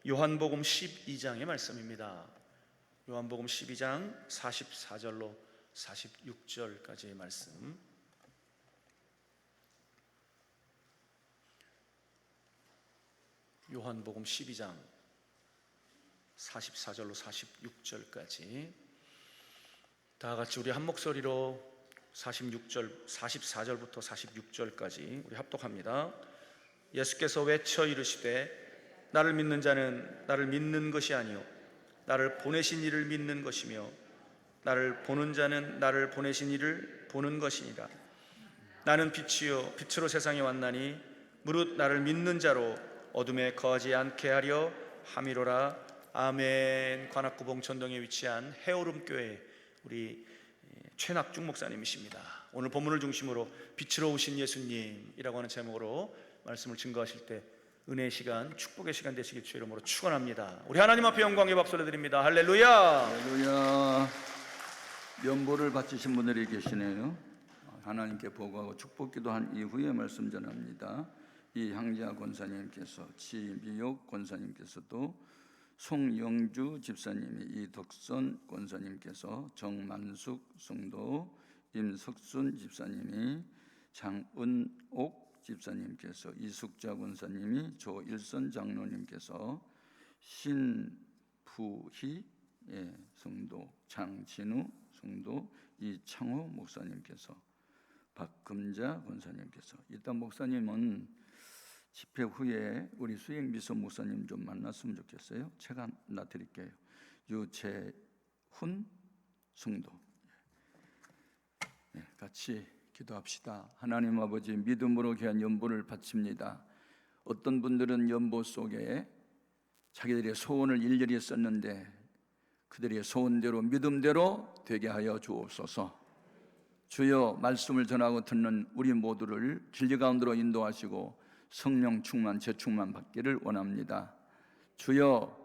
요한복음 12장의 말씀입니다. 요한복음 12장 44절로 46절까지의 말씀. 요한복음 12장 44절로 46절까지 다 같이 우리 한 목소리로 44절부터 46절까지 우리 합독합니다. 예수께서 외쳐 이르시되 나를 믿는 자는 나를 믿는 것이 아니요 나를 보내신 이를 믿는 것이며 나를 보는 자는 나를 보내신 이를 보는 것이니라. 나는 빛이요 빛으로 세상에 왔나니 무릇 나를 믿는 자로 어둠에 거하지 않게 하려 함이로라. 아멘. 관악구 봉천동에 위치한 해오름교회 우리 최낙중 목사님이십니다. 오늘 본문을 중심으로 빛으로 오신 예수님이라고 하는 제목으로 말씀을 증거하실 때 은혜의 시간, 축복의 시간 되시길 주의 이름으로 축원합니다. 우리 하나님 앞에 영광의 박수를 드립니다. 할렐루야. 할렐루야. 연보를 바치신 분들이 계시네요. 하나님께 보고하고 축복기도 한 이후에 말씀 전합니다. 이향자 권사님께서, 지미옥 권사님께서도, 송영주 집사님이, 이덕선 권사님께서, 정만숙 성도, 임석순 집사님이, 장은옥 집사님께서, 이숙자 권사님이, 조일선 장로님께서, 신부희 성도, 장진우 성도, 이창호 목사님께서, 박금자 권사님께서. 일단 목사님은 집회 후에 우리 수행비서 목사님 좀 만났으면 좋겠어요. 책 하나 드릴게요. 유채훈 성도. 같이 기도합시다. 하나님 아버지, 믿음으로 귀한 연보를 바칩니다. 어떤 분들은 연보 속에 자기들의 소원을 일일이 썼는데 그들의 소원대로 믿음대로 되게 하여 주옵소서. 주여, 말씀을 전하고 듣는 우리 모두를 진리 가운데로 인도하시고 성령 충만, 재충만 받기를 원합니다. 주여,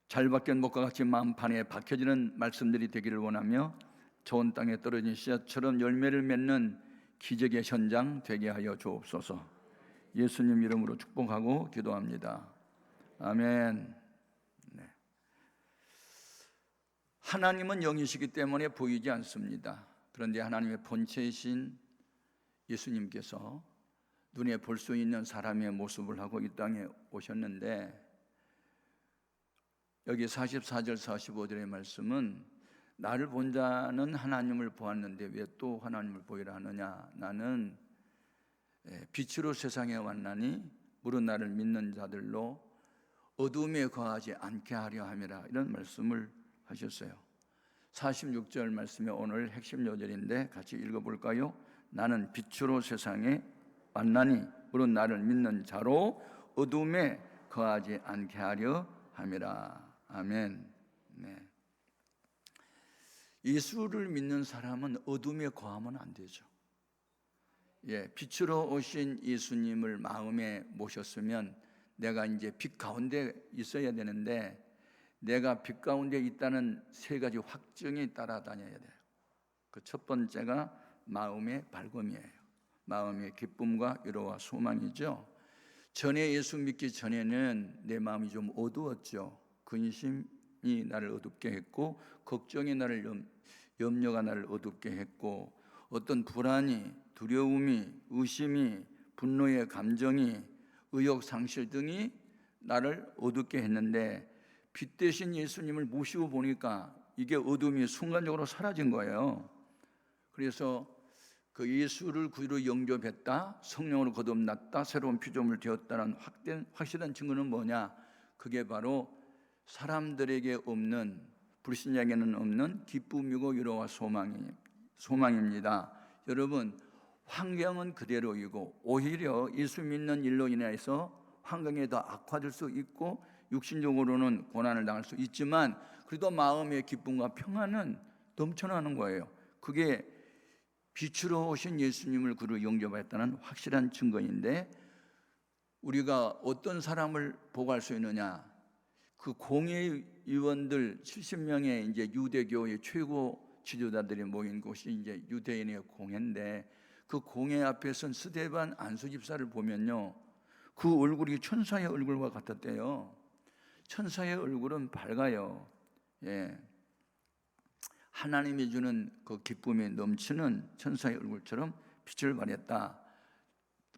잘 박힌 목과 같이 마음판에 박혀지는 말씀들이 되기를 원하며 좋은 땅에 떨어진 씨앗처럼 열매를 맺는 기적의 현장 되게 하여 주옵소서. 예수님 이름으로 축복하고 기도합니다. 아멘. 네. 하나님은 영이시기 때문에 보이지 않습니다. 그런데 하나님의 본체이신 예수님께서 눈에 볼 수 있는 사람의 모습을 하고 이 땅에 오셨는데, 여기 44절 45절의 말씀은 나를 본 자는 하나님을 보았는데 왜 또 하나님을 보이라 하느냐. 나는 빛으로 세상에 왔나니 무릇 나를 믿는 자들로 어둠에 거하지 않게 하려 함이라. 이런 말씀을 하셨어요. 46절 말씀이 오늘 핵심 요절인데 같이 읽어볼까요? 나는 빛으로 세상에 왔나니 무릇 나를 믿는 자로 어둠에 거하지 않게 하려 함이라. 아멘. 네. 예수를 믿는 사람은 어둠에 거하면 안 되죠. 빛으로 오신 예수님을 마음에 모셨으면 내가 이제 빛 가운데 있어야 되는데, 내가 빛 가운데 있다는 세 가지 확증이 따라다녀야 돼요. 그 첫 번째가 마음의 밝음이에요. 마음의 기쁨과 위로와 소망이죠. 전에 예수 믿기 전에는 내 마음이 좀 어두웠죠. 근심이 나를 어둡게 했고, 걱정이 나를, 염려가 나를 어둡게 했고, 어떤 불안이, 두려움이, 의심이, 분노의 감정이, 의욕 상실 등이 나를 어둡게 했는데, 빛 대신 예수님을 모시고 보니까 이게 어둠이 순간적으로 사라진 거예요. 그래서 그 예수를 구주로 영접했다, 성령으로 거듭났다, 새로운 피조물 되었다는 확실한 증거는 뭐냐? 그게 바로 사람들에게 없는, 불신자에게는 없는 기쁨이고 위로와 소망입니다. 여러분, 환경은 그대로이고 오히려 예수 믿는 일로 인해서 환경이 더 악화될 수 있고 육신적으로는 고난을 당할 수 있지만 그래도 마음의 기쁨과 평안은 넘쳐나는 거예요. 그게 빛으로 오신 예수님을 구주로 영접했다는 확실한 증거인데, 우리가 어떤 사람을 보고할 수 있느냐? 그 공회의원들 70명의 이제 유대교의 최고 지도자들이 모인 곳이 이제 유대인의 공회인데, 그 공회 앞에 선 스데반 안수 집사를 보면요, 그 얼굴이 천사의 얼굴과 같았대요. 천사의 얼굴은 밝아요. 예. 하나님이 주는 그 기쁨이 넘치는 천사의 얼굴처럼 빛을 발했다.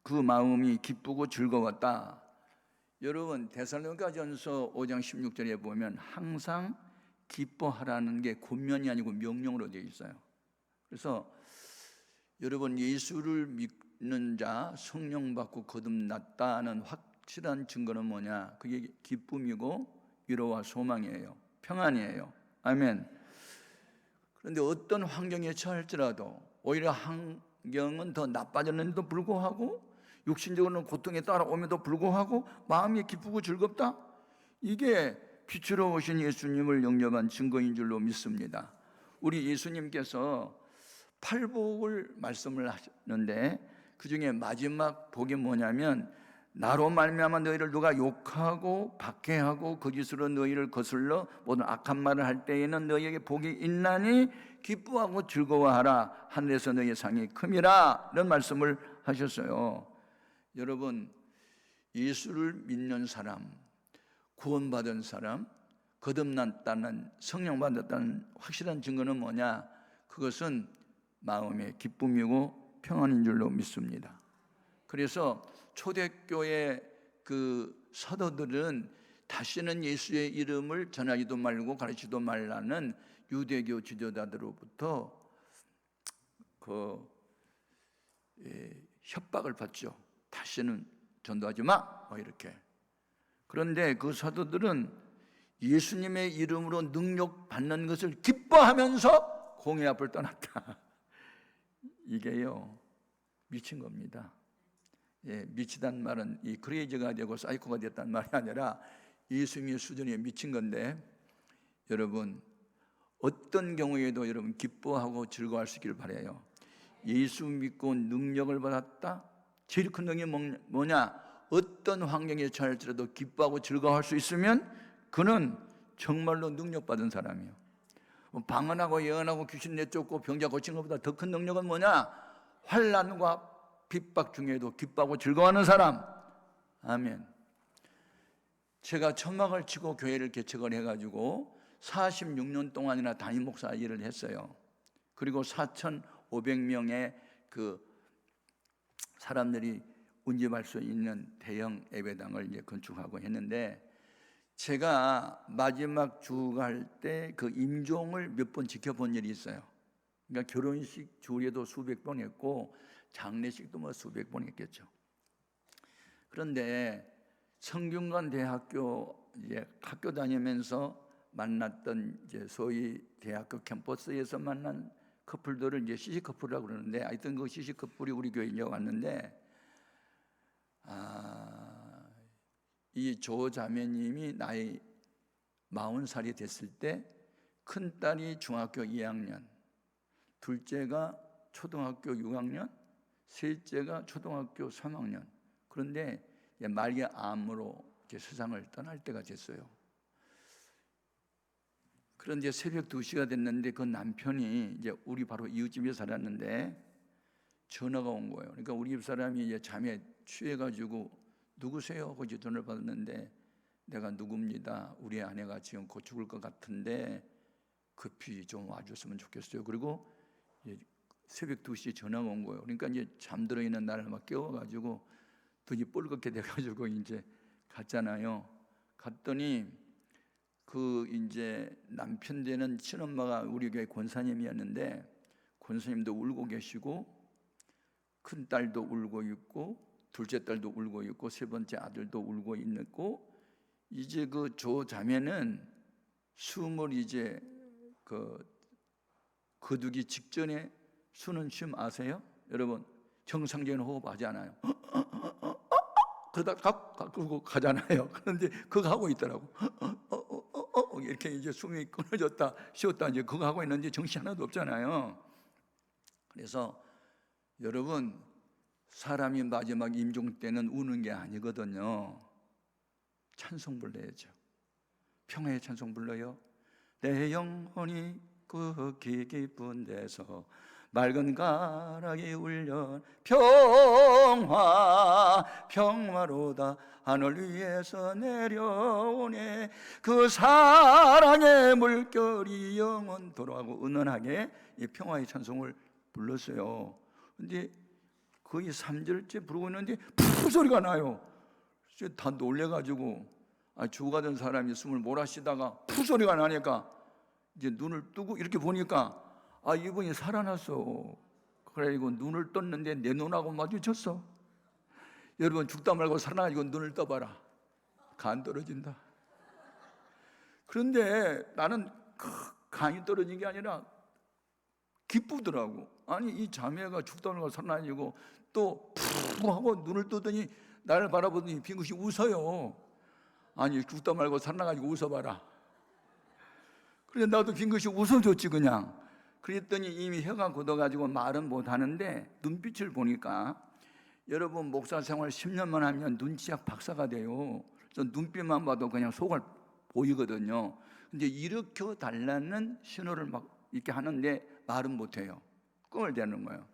그 마음이 기쁘고 즐거웠다. 여러분 데살로니가전서 5장 16절에 보면 항상 기뻐하라는 게 권면이 아니고 명령으로 되어 있어요. 그래서 여러분 예수를 믿는 자 성령 받고 거듭났다는 확실한 증거는 뭐냐? 그게 기쁨이고 위로와 소망이에요. 평안이에요. 아멘. 그런데 어떤 환경에 처할지라도 오히려 환경은 더 나빠졌는데도 불구하고 육신적으로는 고통에 따라오면도 불구하고 마음이 기쁘고 즐겁다. 이게 빛으로 오신 예수님을 영접한 증거인 줄로 믿습니다. 우리 예수님께서 팔복을 말씀을 하셨는데 그 중에 마지막 복이 뭐냐면 나로 말미암아 너희를 누가 욕하고 박해하고 거짓으로 너희를 거슬러 모든 악한 말을 할 때에는 너희에게 복이 있나니 기뻐하고 즐거워하라 하늘에서 너희의 상이 큼이라 이런 말씀을 하셨어요. 여러분 예수를 믿는 사람, 구원받은 사람, 거듭났다는 성령 받았다는 확실한 증거는 뭐냐? 그것은 마음의 기쁨이고 평안인 줄로 믿습니다. 그래서 초대교회 그 사도들은 다시는 예수의 이름을 전하지도 말고 가르치지도 말라는 유대교 지도자들로부터 협박을 받죠. 다시는 전도하지 마, 이렇게. 그런데 그 사도들은 예수님의 이름으로 능력 받는 것을 기뻐하면서 공의 앞을 떠났다. 이게요 미친 겁니다. 예, 미치단 말은 이 크레이지가 되고 사이코가 됐단 말이 아니라 예수님의 수준이 미친 건데, 여러분 어떤 경우에도 여러분 기뻐하고 즐거워할 수 있기를 바라요. 예수 믿고 능력을 받았다. 제일 큰 능력이 뭐냐? 어떤 환경에 처할지라도 기뻐하고 즐거워할 수 있으면 그는 정말로 능력받은 사람이에요. 방언하고 예언하고 귀신 내쫓고 병자 고친 것보다 더 큰 능력은 뭐냐? 환난과 핍박 중에도 기뻐하고 즐거워하는 사람. 아멘. 제가 천막을 치고 교회를 개척을 해가지고 46년 동안이나 담임 목사 일을 했어요. 그리고 4,500명의 그 사람들이 운집할 수 있는 대형 예배당을 이제 건축하고 했는데, 제가 마지막 주가 할 때 그 임종을 몇 번 지켜본 일이 있어요. 그러니까 결혼식 주례도 수백 번 했고 장례식도 뭐 수백 번 했겠죠. 그런데 성균관 대학교 이제 학교 다니면서 만났던 이제 소위 대학교 캠퍼스에서 만난 커플들을 이제 시식 커플이라고 그러는데, 하여튼 그 시식 커플이 우리 교회에 이제 왔는데, 이 조 자매님이 나이 40살이 됐을 때 큰딸이 중학교 2학년, 둘째가 초등학교 6학년, 셋째가 초등학교 3학년. 그런데 말기 암으로 세상을 떠날 때가 됐어요. 그런데 새벽 2시가 됐는데 그 남편이 이제 우리 바로 이웃집에 살았는데 전화가 온 거예요. 그러니까 우리 집 사람이 이제 잠에 취해가지고 누구세요? 하고 이제 전화를 받았는데, 내가 누굽니다. 우리 아내가 지금 곧 죽을 것 같은데 급히 좀 와줬으면 좋겠어요. 그리고 새벽 2시에 전화가 온 거예요. 그러니까 이제 잠들어 있는 나를 막 깨워가지고 눈이 뻘겋게 돼가지고 이제 갔잖아요. 갔더니 그 이제 남편 되는 친엄마가 우리 교회 권사님이었는데, 권사님도 울고 계시고 큰 딸도 울고 있고 둘째 딸도 울고 있고 세 번째 아들도 울고 있고, 이제 그 조 자매는 숨을 이제 거두기 직전에 쉬는 쉼 아세요? 여러분 정상적인 호흡 하지 않아요. 그러다 갖고 가잖아요. 그런데 그거 하고 있더라고. 이렇게 이제 숨이 끊어졌다 쉬었다 이제 그거 하고 있는데 정신 하나도 없잖아요. 그래서 여러분 사람이 마지막 임종 때는 우는 게 아니거든요. 찬송 불러야죠. 평화의 찬송 불러요. 내 영혼이 그 깊은 데서 맑은 가락이 울려 평화로다 하늘 위에서 내려오네. 그 사랑의 물결이 영원토록 하고 은은하게 이 평화의 찬송을 불렀어요. 근데 거의 3절째 부르고 있는데 푸 소리가 나요. 다 놀래가지고 죽어가던 사람이 숨을 몰아쉬다가 푸 소리가 나니까 이제 눈을 뜨고 이렇게 보니까 이분이 살아났어. 그래가지고 눈을 떴는데 내 눈하고 마주쳤어. 여러분, 죽다 말고 살아나가지고 눈을 떠봐라. 간 떨어진다. 그런데 나는 간이 떨어진 게 아니라 기쁘더라고. 아니, 이 자매가 죽다 말고 살아나가지고 또 푸 하고 눈을 뜨더니 나를 바라보더니 빙긋이 웃어요. 아니, 죽다 말고 살아나가지고 웃어봐라. 그래 나도 빙긋이 웃어줬지 그냥. 그랬더니 이미 혀가 굳어가지고 말은 못하는데 눈빛을 보니까, 여러분 목사 생활 10년만 하면 눈치약 박사가 돼요. 그래서 눈빛만 봐도 그냥 속을 보이거든요. 근데 일으켜 달라는 신호를 막 이렇게 하는데 말은 못해요. 끙을 대는 거예요.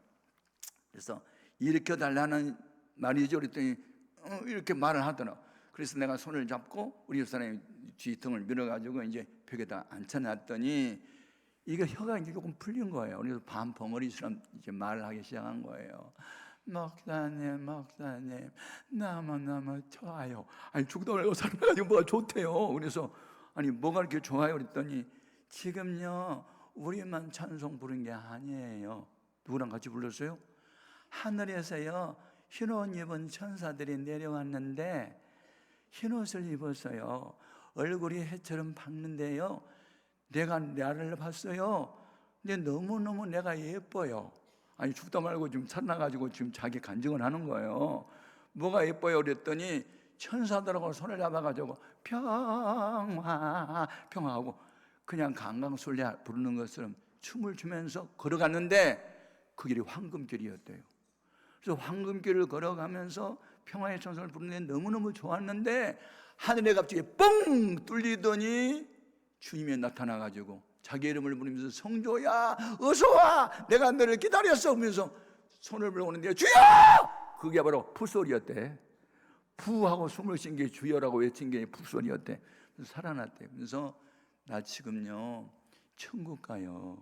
그래서 일으켜 달라는 말이죠. 그랬더니 이렇게 말을 하더라. 그래서 내가 손을 잡고 우리 집사람이 뒤통을 밀어가지고 이제 벽에다 앉혀놨더니 이게 혀가 이제 조금 풀린 거예요. 그래서 반 벙어리처럼 이제 말을 하기 시작한 거예요. 목사님 너무 좋아요. 아니, 죽다 말고 살아가지고 뭐가 좋대요. 그래서 아니 뭐가 이렇게 좋아요? 그랬더니 지금요 우리만 찬송 부른 게 아니에요. 누구랑 같이 불렀어요? 하늘에서요 흰옷 입은 천사들이 내려왔는데 흰옷을 입었어요. 얼굴이 해처럼 밝는데요 내가 나를 봤어요. 근데 너무너무 내가 예뻐요. 아니, 죽다 말고 지금 살아나가지고 지금 자기 간증을 하는 거예요. 뭐가 예뻐요? 그랬더니 천사들하고 손을 잡아가지고 평화하고 그냥 강강술래 부르는 것처럼 춤을 추면서 걸어갔는데 그 길이 황금길이었대요. 그래서 황금길을 걸어가면서 평화의 찬송을 부르는데 너무너무 좋았는데 하늘에 갑자기 뻥 뚫리더니 주님이 나타나가지고 자기 이름을 부르면서 성조야 어서와 내가 너를 기다렸어 하면서 손을 불어오는데 주여! 그게 바로 푸소리였대. 푸하고 숨을 쉰 게 주여라고 외친 게 푸소리였대. 그래서 살아났대. 그래서 나 지금요 천국 가요.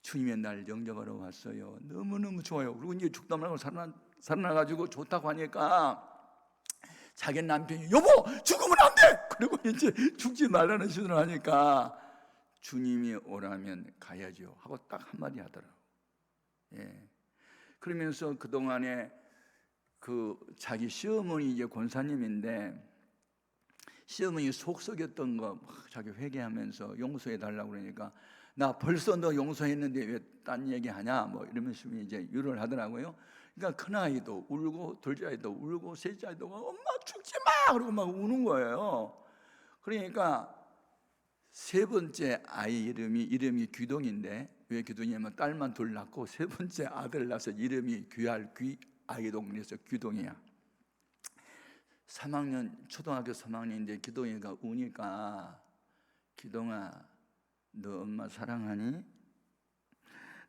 주님의 날 영접하러 왔어요. 너무너무 좋아요. 그리고 이제 죽다 말고 살아나가지고 좋다고 하니까 자기 남편이 여보 죽으면 안 돼! 그리고 이제 죽지 말라는 신호를 하니까 주님이 오라면 가야죠 하고 딱 한마디 하더라고. 예. 그러면서 그동안에 그 자기 시어머니 이제 권사님인데 시어머니 속 썩였던 거 자기 회개하면서 용서해 달라고 그러니까 나 벌써 너 용서했는데 왜 딴 얘기하냐 뭐 이러면서 이제 유를 하더라고요. 그러니까 큰아이도 울고 둘째아이도 울고 셋째아이도 엄마 죽지 마! 그러고 막 우는 거예요. 그러니까 세 번째 아이 이름이 규동인데 왜 규동이냐면 딸만 둘 낳고 세 번째 아들 낳아서 이름이 아이동 그래서 규동이야. 3학년 초등학교 3학년인데 규동이가 우니까 규동아 너 엄마 사랑하니?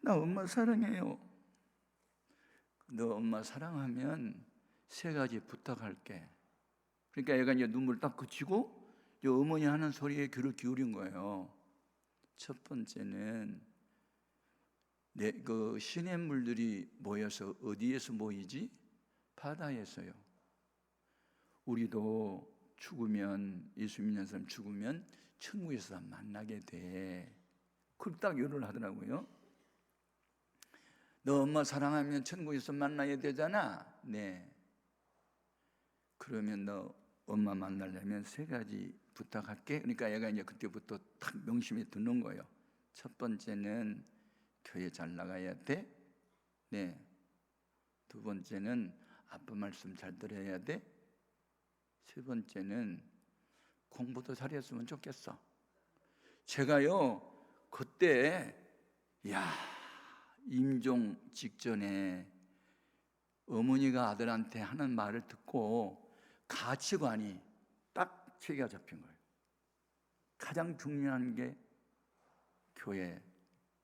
나 엄마 사랑해요. 너 엄마 사랑하면 세 가지 부탁할게. 그러니까 얘가 이제 눈물 딱 그치고 어머니 하는 소리에 귀를 기울인 거예요. 첫 번째는 그 시냇물들이 모여서 어디에서 모이지? 바다에서요. 우리도 죽으면 예수 믿는 사람 죽으면 천국에서 만나게 돼. 그걸 딱 요를 하더라고요. 너 엄마 사랑하면 천국에서 만나야 되잖아. 네. 그러면 너 엄마 만나려면 세 가지 부탁할게. 그러니까 얘가 이제 그때부터 딱 명심이 드는 거예요. 첫 번째는 교회 잘 나가야 돼. 네. 두 번째는 아빠 말씀 잘 들어야 돼. 세 번째는 공부도 잘했으면 좋겠어. 제가요 그때 임종 직전에 어머니가 아들한테 하는 말을 듣고 가치관이 딱 체계가 잡힌 거예요. 가장 중요한 게 교회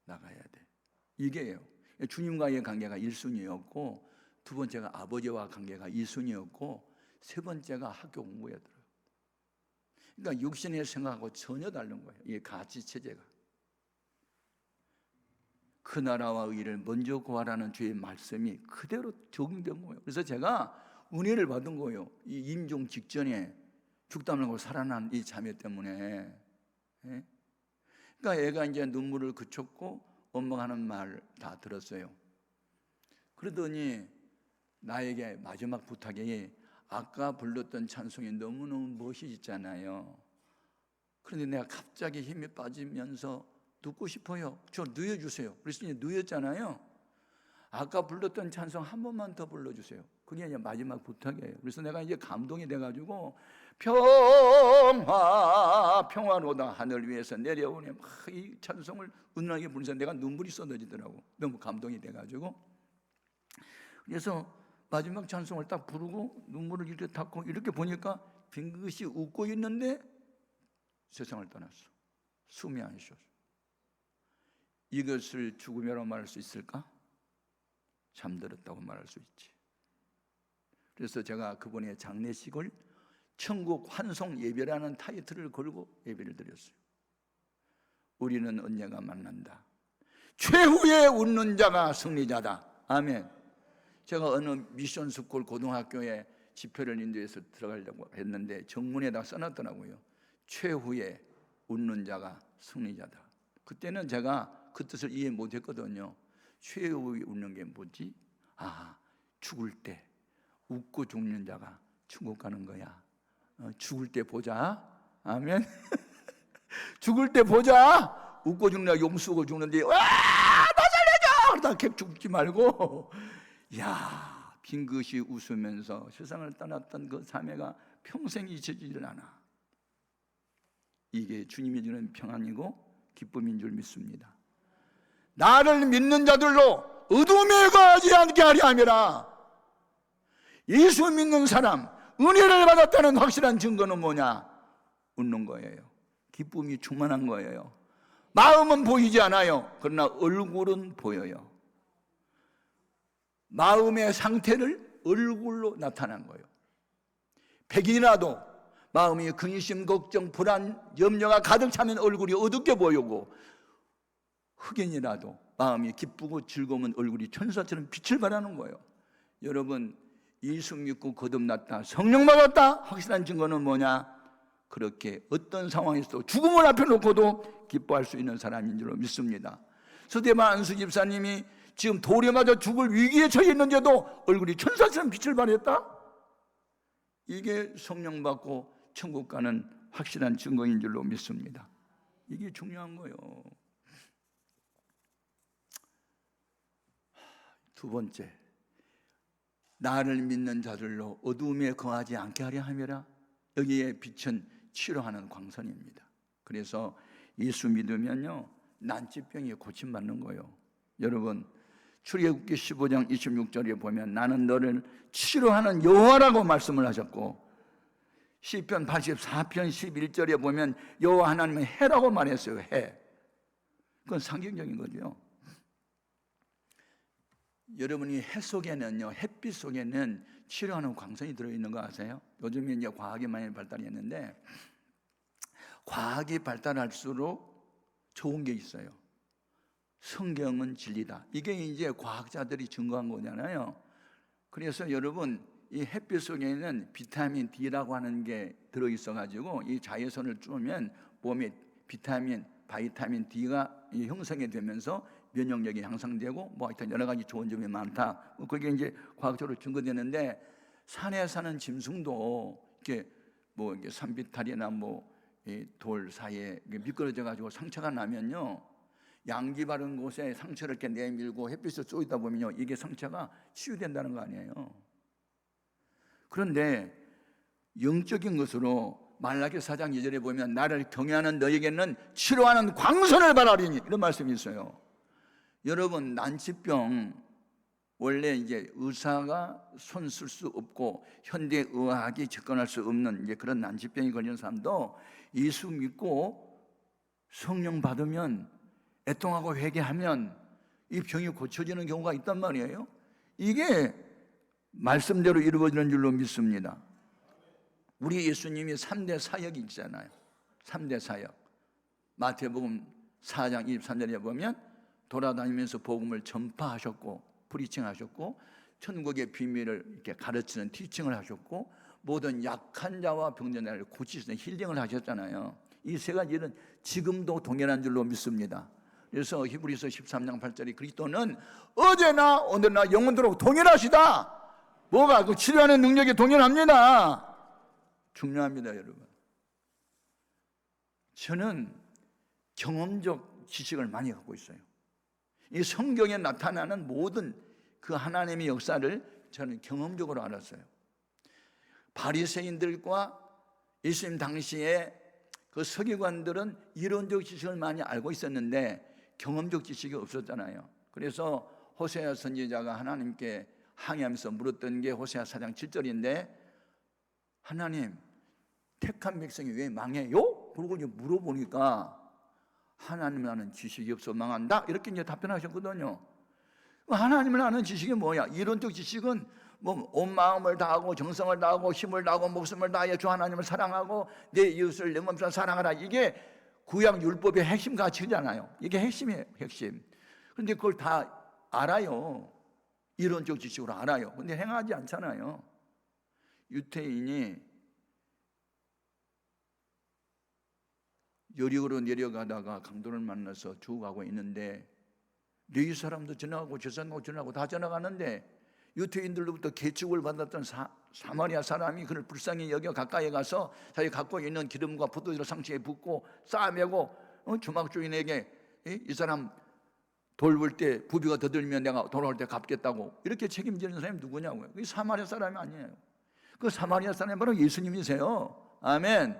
나가야 돼. 이게요. 주님과의 관계가 1순위였고, 두 번째가 아버지와 관계가 2순위였고, 세 번째가 학교 공부였더라고요. 그러니까 육신의 생각하고 전혀 다른 거예요, 이 가치 체제가. 그 나라와 의를 먼저 구하라는 주의 말씀이 그대로 적용된 거예요. 그래서 제가 은혜를 받은 거예요. 이 임종 직전에 죽다 말고 살아난 이 자매 때문에. 예? 그러니까 애가 이제 눈물을 그쳤고 엄마가 하는 말 다 들었어요. 그러더니 나에게 마지막 부탁이, 아까 불렀던 찬송이 너무너무 멋있잖아요. 그런데 내가 갑자기 힘이 빠지면서 듣고 싶어요. 저 누워주세요. 그래서 이제 누웠잖아요. 아까 불렀던 찬송 한 번만 더 불러주세요. 그게 이제 마지막 부탁이에요. 그래서 내가 이제 감동이 돼가지고 평화로다 하늘 위에서 내려오네 막 이 찬송을 은은하게 부르면서 내가 눈물이 쏟아지더라고. 너무 감동이 돼가지고. 그래서 마지막 찬송을 딱 부르고 눈물을 이렇게 닦고 이렇게 보니까 빙긋이 웃고 있는데 세상을 떠났어. 숨이 안 쉬었어. 이것을 죽음이라고 말할 수 있을까? 잠들었다고 말할 수 있지. 그래서 제가 그분의 장례식을 천국 환송 예배라는 타이틀을 걸고 예배를 드렸어요. 우리는 언젠가 만난다. 최후의 웃는 자가 승리자다. 아멘. 제가 어느 미션 스쿨 고등학교에 집회를 인도해서 들어가려고 했는데 정문에다 써놨더라고요. 최후의 웃는 자가 승리자다. 그때는 제가 그 뜻을 이해 못했거든요. 최후의 웃는 게 뭐지? 아, 죽을 때 웃고 죽는 자가 천국 가는 거야. 죽을 때 보자. 아멘. 죽을 때 보자. 웃고 죽는 자 용쓰고 죽는데 와, 나 살려줘! 그러다 객 죽지 말고, 야, 빙긋이 웃으면서 세상을 떠났던 그 자매가 평생 잊혀지질 않아. 이게 주님이 주는 평안이고 기쁨인 줄 믿습니다. 나를 믿는 자들로 어둠에 거하지 않게 하려 함이라. 예수 믿는 사람, 은혜를 받았다는 확실한 증거는 뭐냐? 웃는 거예요. 기쁨이 충만한 거예요. 마음은 보이지 않아요. 그러나 얼굴은 보여요. 마음의 상태를 얼굴로 나타난 거예요. 백인이라도 마음이 근심, 걱정, 불안, 염려가 가득 차면 얼굴이 어둡게 보이고, 흑인이라도 마음이 기쁘고 즐거우면 얼굴이 천사처럼 빛을 발하는 거예요. 여러분, 예수 믿고 거듭났다, 성령 받았다 확실한 증거는 뭐냐? 그렇게 어떤 상황에서도 죽음을 앞에 놓고도 기뻐할 수 있는 사람인 줄로 믿습니다. 서대만 안수 집사님이 지금 돌에 맞아 죽을 위기에 처해 있는데도 얼굴이 천사처럼 빛을 발했다? 이게 성령 받고 천국 가는 확실한 증거인 줄로 믿습니다. 이게 중요한 거예요. 두 번째, 나를 믿는 자들로 어두움에 거하지 않게 하려 함이라. 여기에 빛은 치료하는 광선입니다. 그래서 예수 믿으면요, 난치병이 고침받는 거예요. 여러분, 출애굽기 15장 26절에 보면 나는 너를 치료하는 여호와라고 말씀을 하셨고, 시편 84편 11절에 보면 여호와 하나님은 해라고 말했어요. 해. 그건 상징적인 거죠. 여러분이 해 속에는요, 햇빛 속에는 치료하는 광선이 들어있는 거 아세요? 요즘에 이제 과학이 많이 발달했는데, 과학이 발달할수록 좋은 게 있어요. 성경은 진리다. 이게 이제 과학자들이 증거한 거잖아요. 그래서 여러분, 이 햇빛 속에는 비타민 D라고 하는 게 들어있어가지고 이 자외선을 쬐면 몸에 바이타민 D가 형성이 되면서 면역력이 향상되고 뭐 하여튼 여러 가지 좋은 점이 많다. 그게 이제 과학적으로 증거되는데, 산에 사는 짐승도 이렇게 뭐 이게 산비탈이나 뭐 돌 사이에 미끄러져 가지고 상처가 나면요, 양기 바른 곳에 상처를 이렇게 내밀고 햇빛을 쏘이다 보면요, 이게 상처가 치유된다는 거 아니에요. 그런데 영적인 것으로 말라기 4장 2절에 보면 나를 경외하는 너에게는 치료하는 광선을 바라리니, 이런 말씀이 있어요. 여러분, 난치병 원래 이제 의사가 손 쓸 수 없고 현대 의학이 접근할 수 없는 이제 그런 난치병이 걸리는 사람도 예수 믿고 성령 받으면, 애통하고 회개하면 이 병이 고쳐지는 경우가 있단 말이에요. 이게 말씀대로 이루어지는 줄로 믿습니다. 우리 예수님이 3대 사역이 있잖아요. 3대 사역. 마태복음 4장 23절에 보면 돌아다니면서 복음을 전파하셨고 프리칭하셨고 천국의 비밀을 이렇게 가르치는 티칭을 하셨고 모든 약한 자와 병든 자를 고치시는 힐링을 하셨잖아요. 이 세 가지 일은 지금도 동일한 줄로 믿습니다. 그래서 히브리서 13장 8절에 그리스도는 어제나 오늘나 영원토록 동일하시다. 뭐가 그 치료하는 능력이 동일합니다. 중요합니다, 여러분. 저는 경험적 지식을 많이 갖고 있어요. 이 성경에 나타나는 모든 그 하나님의 역사를 저는 경험적으로 알았어요. 바리새인들과 예수님 당시에 그 서기관들은 이론적 지식을 많이 알고 있었는데 경험적 지식이 없었잖아요. 그래서 호세아 선지자가 하나님께 항의하면서 물었던 게 호세아 4장 7절인데 하나님, 택한 백성이 왜 망해요? 그러고 이제 물어보니까 하나님을 아는 지식이 없어 망한다? 이렇게 이제 답변하셨거든요. 하나님을 아는 지식이 뭐야? 이론적 지식은 뭐 온 마음을 다하고 정성을 다하고 힘을 다하고 목숨을 다하여 주 하나님을 사랑하고 내 이웃을 내 몸처럼 사랑하라. 이게 구약 율법의 핵심 가치잖아요. 이게 핵심이에요, 핵심. 그런데 그걸 다 알아요. 이론적 지식으로 알아요. 근데 행하지 않잖아요. 유태인이 여리고로 내려가다가 강도를 만나서 죽어가고 있는데 레위 사람도 지나가고 저 사람도 지나가고 다 지나가는데 유태인들로부터 개축을 받았던 사마리아 사람이 그를 불쌍히 여겨 가까이 가서 자기 갖고 있는 기름과 포도주를 상처에 붓고 싸매고 주막 주인에게 이 사람 돌볼 때 부비가 더 들면 내가 돌아올 때 갚겠다고 이렇게 책임지는 사람이 누구냐고요. 그게 사마리아 사람이 아니에요. 그 사마리아 사람이 바로 예수님이세요. 아멘.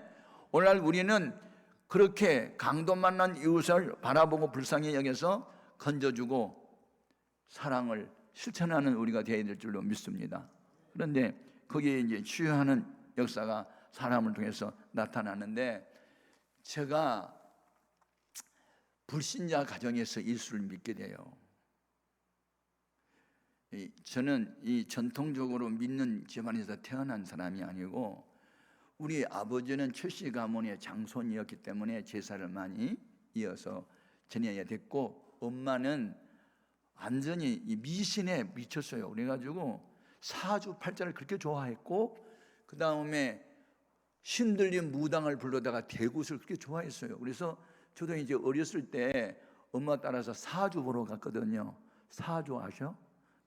오늘날 우리는 그렇게 강도 만난 이웃을 바라보고 불쌍히 여겨서 건져주고 사랑을 실천하는 우리가 되어야 될 줄로 믿습니다. 그런데 거기에 이제 치유하는 역사가 사람을 통해서 나타나는데 제가 불신자 가정에서 예수를 믿게 돼요. 저는 이 전통적으로 믿는 집안에서 태어난 사람이 아니고 우리 아버지는 최씨 가문의 장손이었기 때문에 제사를 많이 이어서 지내야 됐고 엄마는 완전히 이 미신에 미쳤어요. 그래가지고 사주팔자를 그렇게 좋아했고 그 다음에 신들린 무당을 불러다가 대굿을 그렇게 좋아했어요. 그래서 저도 이제 어렸을 때 엄마 따라서 사주 보러 갔거든요. 사주 아셔?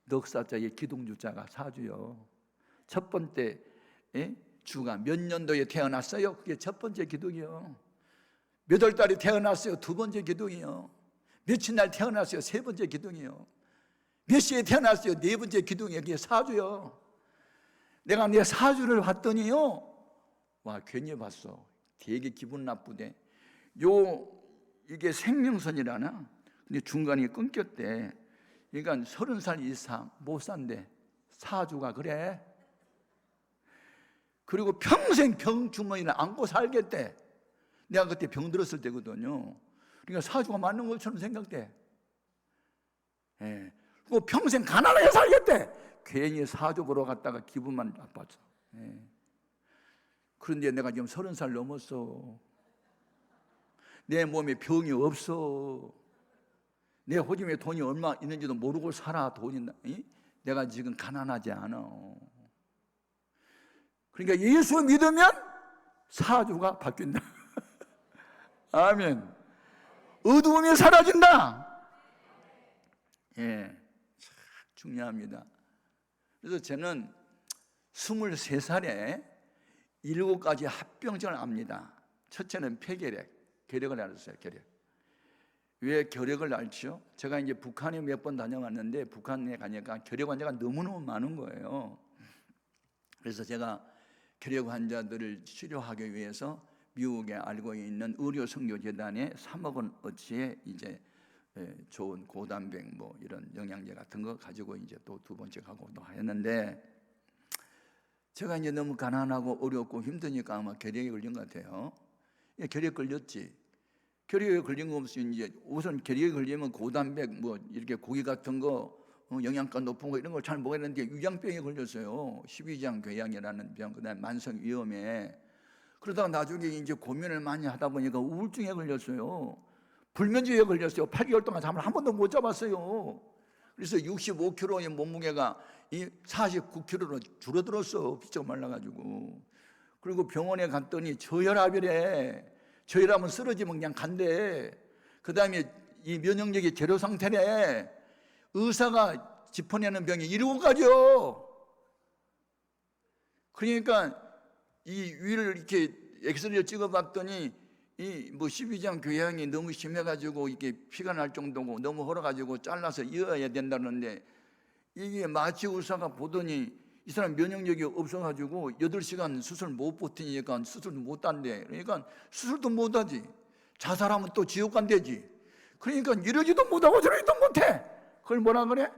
넉사자의 기둥주자가 사주요. 첫 번째 주가 몇 년도에 태어났어요? 그게 첫 번째 기둥이요. 몇 월 달에 태어났어요? 두 번째 기둥이요. 며칠 날 태어났어요? 세 번째 기둥이요. 몇 시에 태어났어요? 네 번째 기둥이요. 그게 사주요. 내가 내 사주를 봤더니요. 와, 괜히 봤어. 되게 기분 나쁘대. 이게 생명선이라나? 근데 중간에 끊겼대. 그러니까 30살 이상 못 산대. 사주가 그래. 그리고 평생 병주머니를 안고 살겠대. 내가 그때 병 들었을 때거든요. 그러니까 사주가 맞는 것처럼 생각돼. 그리고 평생 가난하게 살겠대. 괜히 사주 보러 갔다가 기분만 나빴어. 그런데 내가 지금 30살 넘었어. 내 몸에 병이 없어. 내 호집에 돈이 얼마 있는지도 모르고 살아. 돈이 내가 지금 가난하지 않아. 그러니까 예수 믿으면 사주가 바뀐다. 아멘. 어두움이 사라진다. 참 중요합니다. 그래서 저는 23살에 7가지 합병증을 압니다. 첫째는 폐결핵, 결핵을 앓았어요. 결핵. 왜 결핵을 앓죠? 제가 이제 북한에 몇 번 다녀왔는데 북한에 가니까 결핵 환자가 너무너무 많은 거예요. 그래서 제가 결핵 환자들을 치료하기 위해서 미국에 알고 있는 의료선교재단에 3억 원 어치의 이제 좋은 고단백 뭐 이런 영양제 같은 거 가지고 이제 또 두 번째 가고 또 했는데 제가 이제 너무 가난하고 어렵고 힘드니까 아마 결핵에 걸린 것 같아요. 결핵 걸렸지. 결핵에 걸린 거 없이 이제 우선 결핵에 걸리면 고단백 뭐 이렇게 고기 같은 거 영양가 높은 거 이런 걸 잘 먹어야 되는데 위장병에 걸렸어요. 십이장 궤양이라는 병, 그다음에 만성 위염에. 그러다가 나중에 이제 고민을 많이 하다 보니까 우울증에 걸렸어요. 불면증에 걸렸어요. 8개월 동안 잠을 한 번도 못 잡았어요. 그래서 65kg의 몸무게가 49kg로 줄어들었어. 비쩍 말라가지고. 그리고 병원에 갔더니 저혈압이래. 저혈압은 쓰러지면 그냥 간대. 그 다음에 이 면역력이 제로 상태래. 의사가 짚어내는 병이 7가지요. 그러니까 이 위를 이렇게 엑스레이를 찍어봤더니 이 뭐 12장 궤양이 너무 심해가지고 이게 피가 날 정도고 너무 얼어가지고 잘라서 이어야 된다는데 이게 마취 의사가 보더니 이 사람 면역력이 없어가지고 8시간 수술 못 버티니까 수술도 못 한대. 그러니까 수술도 못 하지. 자살하면 또 지옥 간대지. 그러니까 이러지도 못하고 저러지도 못해. 그걸 뭐라 그래?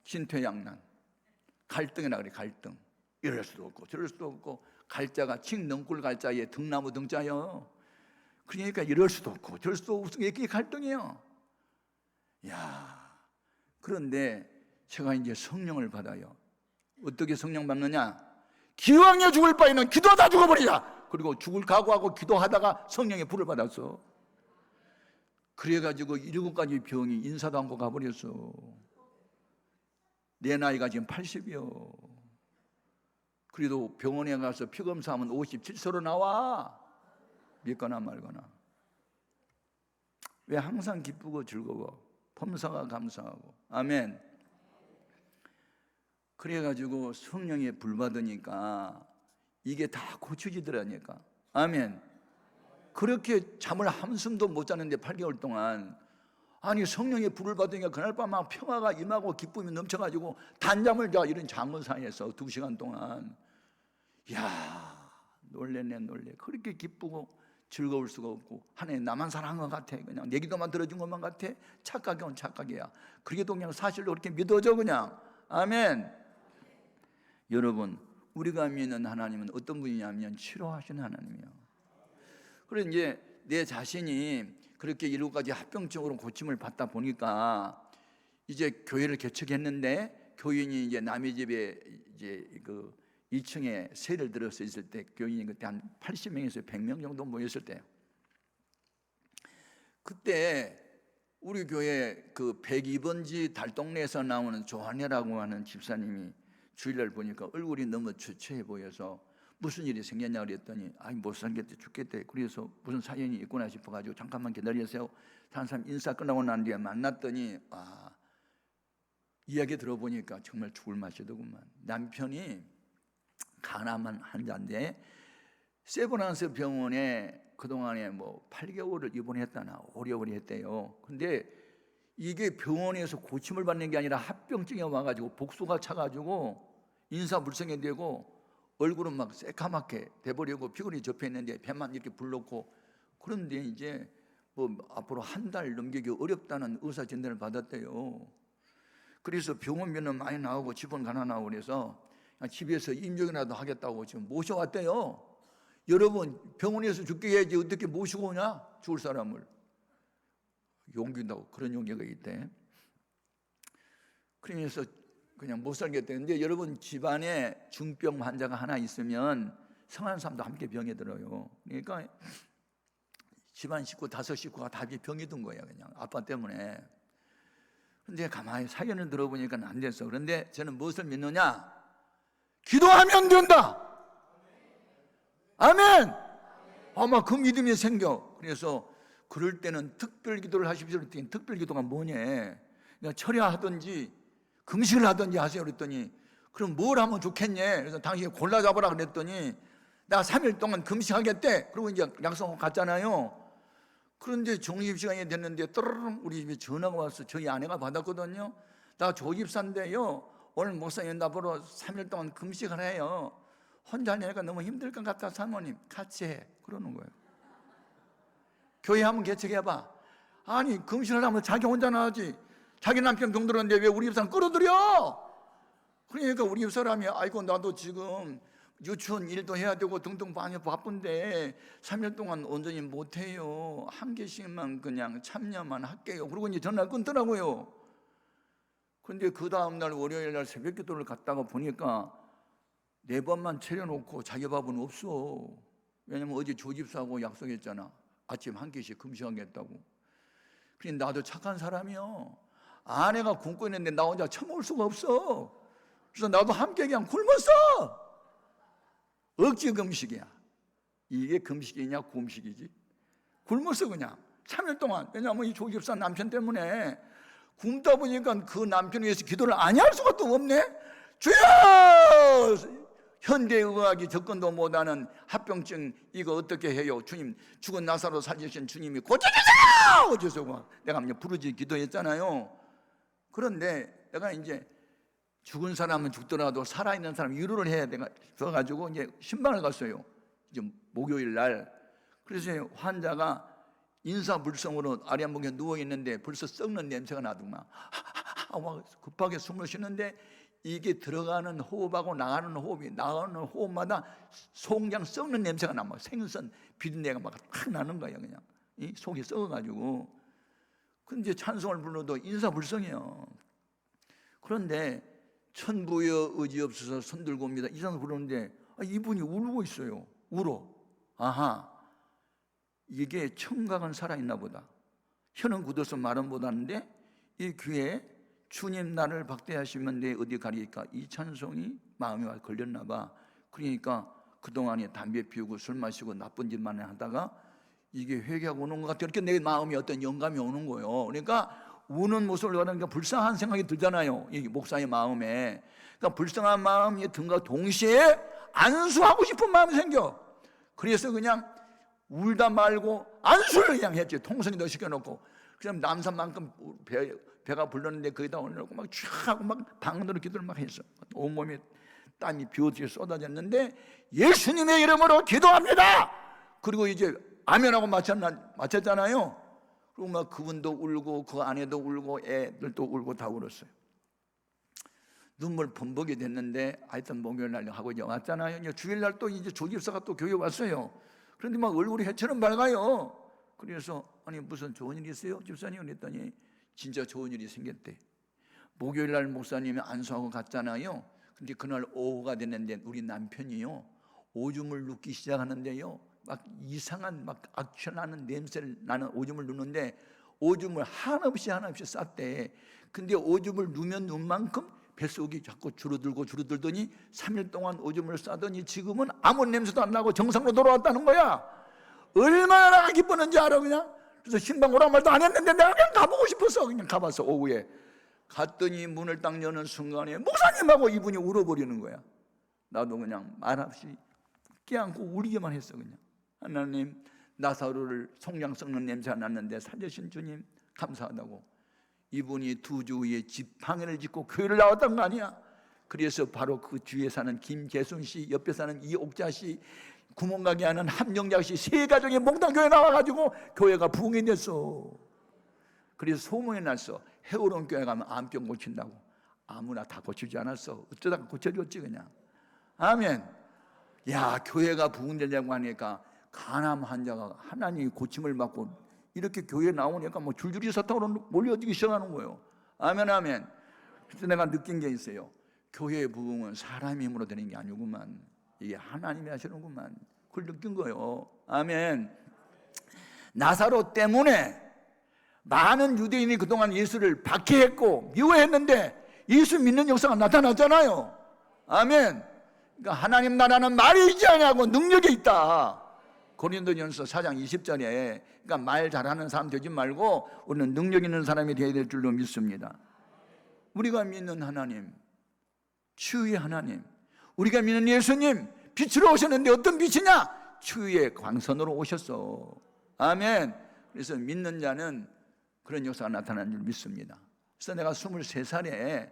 진퇴양난. 갈등이라 그래. 갈등. 이럴 수도 없고 저럴 수도 없고 갈자가 칡넝굴 갈자에 등나무 등자요. 그러니까 이럴 수도 없고 저럴 수도 없고 이게 갈등이에요. 야, 그런데 제가 이제 성령을 받아요. 어떻게 성령 받느냐? 기왕에 죽을 바에는 기도하다 죽어버리자. 그리고 죽을 각오하고 기도하다가 성령의 불을 받았어. 그래가지고 7가지 병이 인사도 않고 가버렸어. 내 나이가 지금 80이요. 그래도 병원에 가서 피검사하면 57세로 나와. 믿거나 말거나. 왜 항상 기쁘고 즐거워? 범사가 감사하고. 아멘. 그래가지고 성령의 불 받으니까 이게 다 고쳐지더라니까. 아멘. 그렇게 잠을 한숨도 못 자는데 8개월 동안, 아니 성령의 불을 받으니까 그날 밤 막 평화가 임하고 기쁨이 넘쳐가지고 단잠을 자. 이런 잠의사에서 2시간 동안. 야, 놀래네 놀래. 그렇게 기쁘고 즐거울 수가 없고 하나님 나만 사랑한 것 같아. 그냥 내 기도만 들어준 것만 같아. 착각이면 착각이야. 그래도 그냥 사실로 그렇게 믿어져 그냥. 아멘. 여러분, 우리가 믿는 하나님은 어떤 분이냐면 치료하시는 하나님이에요. 그래서 이제 내 자신이 그렇게 7가지 합병증으로 고침을 받다 보니까 이제 교회를 개척했는데 교인이 이제 남의 집에 이제 그 2층에 세를 들어서 있을 때 교인이 그때 한 80명에서 100명 정도 모였을 때요. 그때 우리 교회 그 102번지 달동네에서 나오는 조한혜라고 하는 집사님이 주일날 보니까 얼굴이 너무 초췌해 보여서 무슨 일이 생겼냐 그랬더니 아이 못 살겠대 죽겠대. 그래서 무슨 사연이 있구나 싶어가지고 잠깐만 기다리세요. 다른 사람 인사 끝나고 난 뒤에 만났더니 이야기 들어보니까 정말 죽을 맛이더구만. 남편이 가난한 환자인데 세브란스 병원에 그동안에 뭐 8개월을 입원했다나 오래오래 했대요. 근데 이게 병원에서 고침을 받는 게 아니라 합병증에 와가지고 복수가 차가지고 인사불성이 되고 얼굴은 막 새카맣게 돼버리고 피곤이 접혀있는데 배만 이렇게 불렀고. 그런데 이제 뭐 앞으로 한 달 넘기기 어렵다는 의사 진단을 받았대요. 그래서 병원비는 많이 나오고 집은 가난하고 그래서 집에서 임종이라도 하겠다고 지금 모셔왔대요. 여러분, 병원에서 죽게 해야지 어떻게 모시고 오냐? 죽을 사람을. 용기도 그런 용기가 있대. 그래서 그냥 못 살겠다는데, 여러분 집안에 중병 환자가 하나 있으면 성한 사람도 함께 병에 들어요. 그러니까 집안 식구 5식구가 다 병이 든 거예요. 그냥 아빠 때문에. 그런데 가만히 사연을 들어보니까 안 됐어. 그런데 저는 무엇을 믿느냐? 기도하면 된다. 아멘. 아마 그 믿음이 생겨. 그래서 그럴 때는 특별 기도를 하십시오. 그랬더니 특별 기도가 뭐냐? 그러니까 철야하든지 금식을 하든지 하세요. 그랬더니 그럼 뭘 하면 좋겠냐? 그래서 당신이 골라 잡아라 그랬더니 나 3일 동안 금식하겠대. 그리고 이제 약속하고 갔잖아요. 그런데 종립시간이 됐는데 떠르릉 우리 집에 전화가 와서 저희 아내가 받았거든요. 나 조집사인데요, 오늘 목사님 나보러 3일 동안 금식을 해요. 혼자 하니까 너무 힘들 것 같아. 사모님 같이 해. 그러는 거예요. 교회 한번 개척해봐. 아니 금식을 하면 자기 혼자나 하지. 자기 남편 병들었는데 왜 우리 집사람 끌어들여? 그러니까 우리 집사람이 아이고 나도 지금 유치원 일도 해야 되고 등등 많이 바쁜데 3일 동안 온전히 못해요. 한 개씩만 그냥 참여만 할게요. 그러고 이제 전화를 끊더라고요. 그런데 그 다음날 월요일 날 새벽 기도를 갔다가 보니까 4번만 차려놓고 자기 밥은 없어. 왜냐면 어제 조집사하고 약속했잖아. 아침 한 끼씩 금식하겠다고. 그런데 나도 착한 사람이요. 아내가 굶고 있는데 나 혼자 처먹을 수가 없어. 그래서 나도 함께 그냥 굶었어. 억지 금식이야. 이게 금식이냐 굶식이지. 굶었어 그냥 3일 동안. 왜냐하면 이 조집사 남편 때문에 굶다 보니까 그 남편을 위해서 기도를 안 할 수가 또 없네. 주여! 현대의학이 접근도 못하는 합병증 이거 어떻게 해요? 주님, 죽은 나사로 살리신 주님이 고쳐주세요! 어째서 내가 부르짖 기도했잖아요. 그런데 내가 이제 죽은 사람은 죽더라도 살아있는 사람 위로를 해야 돼가지고 이제 신방을 갔어요. 이제 목요일 날. 그래서 환자가 인사불성으로 아리안봉에 누워 있는데 벌써 썩는 냄새가 나더만. 급하게 숨을 쉬는데 이게 들어가는 호흡하고 나가는 호흡마다 송장 썩는 냄새가 나. 막 생선 비린내가 막 나는 거야. 그냥 이 속이 썩어가지고. 근데 찬송을 불러도 인사불성이에요. 그런데 천부여 의지없어서 손들고 옵니다. 이 찬송 부르는데 이분이 울고 있어요. 울어. 아하, 이게 청각은 살아있나 보다. 혀는 굳어서 말은 못하는데 이 귀에 주님 나를 박대하시면 내 어디 가리까, 이 찬송이 마음에 걸렸나 봐. 그러니까 그동안에 담배 피우고 술 마시고 나쁜 짓만 하다가 이게 회개하고 오는 것 같아. 이렇게 내 마음에 어떤 영감이 오는 거예요. 그러니까 우는 모습을 보니까 불쌍한 생각이 들잖아요. 이 목사의 마음에. 그러니까 불쌍한 마음이 든과 동시에 안수하고 싶은 마음이 생겨. 그래서 그냥 울다 말고 안수를 그냥 했지. 통성이도 시켜놓고. 그냥 남산만큼 배가 불렀는데 거기다 올려놓고 막 쫙 하고 막 방언으로 기도를 막 했어. 온몸에 땀이 비오듯이 쏟아졌는데 예수님의 이름으로 기도합니다. 그리고 이제 아멘하고 마쳤잖아요. 그리고 막 그분도 울고 그 아내도 울고 애들도 울고 다 울었어요. 눈물 범벅이 됐는데 하여튼 목요일 날 하고 이제 왔잖아요. 주일 날 또 이제 조집사가 또 교회 왔어요. 그런데 막 얼굴이 해처럼 밝아요. 그래서 아니 무슨 좋은 일 있어요? 집사님 그랬더니 진짜 좋은 일이 생겼대. 목요일 날 목사님이 안수하고 갔잖아요. 근데 그날 오후가 됐는데 우리 남편이요 오줌을 눕기 시작하는데요. 막 이상한 막 악취나는 냄새를 나는 오줌을 누는데 오줌을 하나없이 쌌대. 근데 오줌을 누면 눈 만큼 뱃속이 자꾸 줄어들더니 3일 동안 오줌을 싸더니 지금은 아무 냄새도 안 나고 정상으로 돌아왔다는 거야. 얼마나 기뻤는지 알아. 그냥 그래서 신방 오란 말도 안 했는데 내가 그냥 가보고 싶어서 그냥 가봤어. 오후에 갔더니 문을 딱 여는 순간에 목사님하고 이분이 울어버리는 거야. 나도 그냥 말없이 껴안고 울기만 했어. 그냥 하나님, 나사로를 송장 썩는 냄새가 났는데 살려신 주님 감사하다고. 이분이 2주 후에 지팡이를 짚고 교회를 나왔던 거 아니야. 그래서 바로 그 주위에 사는 김재순 씨, 옆에 사는 이옥자 씨, 구멍가게 하는 함정작 씨, 3가족이 몽땅교회 나와가지고 교회가 부흥이 됐어. 그래서 소문이 났어. 해오론 교회 가면 암병 고친다고. 아무나 다 고치지 않았어. 어쩌다가 고쳐줬지 그냥. 아멘. 야, 교회가 부흥되려고 하니까 간암 환자가 하나님이 고침을 받고 이렇게 교회에 나오니까 뭐 줄줄이 사탕으로 몰려들기 시작하는 거예요. 아멘, 아멘. 그래서 내가 느낀 게 있어요. 교회의 부흥은 사람의 힘으로 되는 게 아니구만. 이게 하나님이 하시는구만. 그걸 느낀 거예요. 아멘. 나사로 때문에 많은 유대인이 그동안 예수를 박해했고 미워했는데 예수 믿는 역사가 나타났잖아요. 아멘. 그러니까 하나님 나라는 말이 있지 않냐고 능력이 있다. 고린도전서 4장 20절에 그러니까 말 잘하는 사람 되지 말고 우리는 능력 있는 사람이 되어야 될 줄로 믿습니다. 우리가 믿는 하나님, 치유의 하나님, 우리가 믿는 예수님 빛으로 오셨는데 어떤 빛이냐? 치유의 광선으로 오셨어. 아멘. 그래서 믿는 자는 그런 역사가 나타나는 줄 믿습니다. 그래서 내가 23살에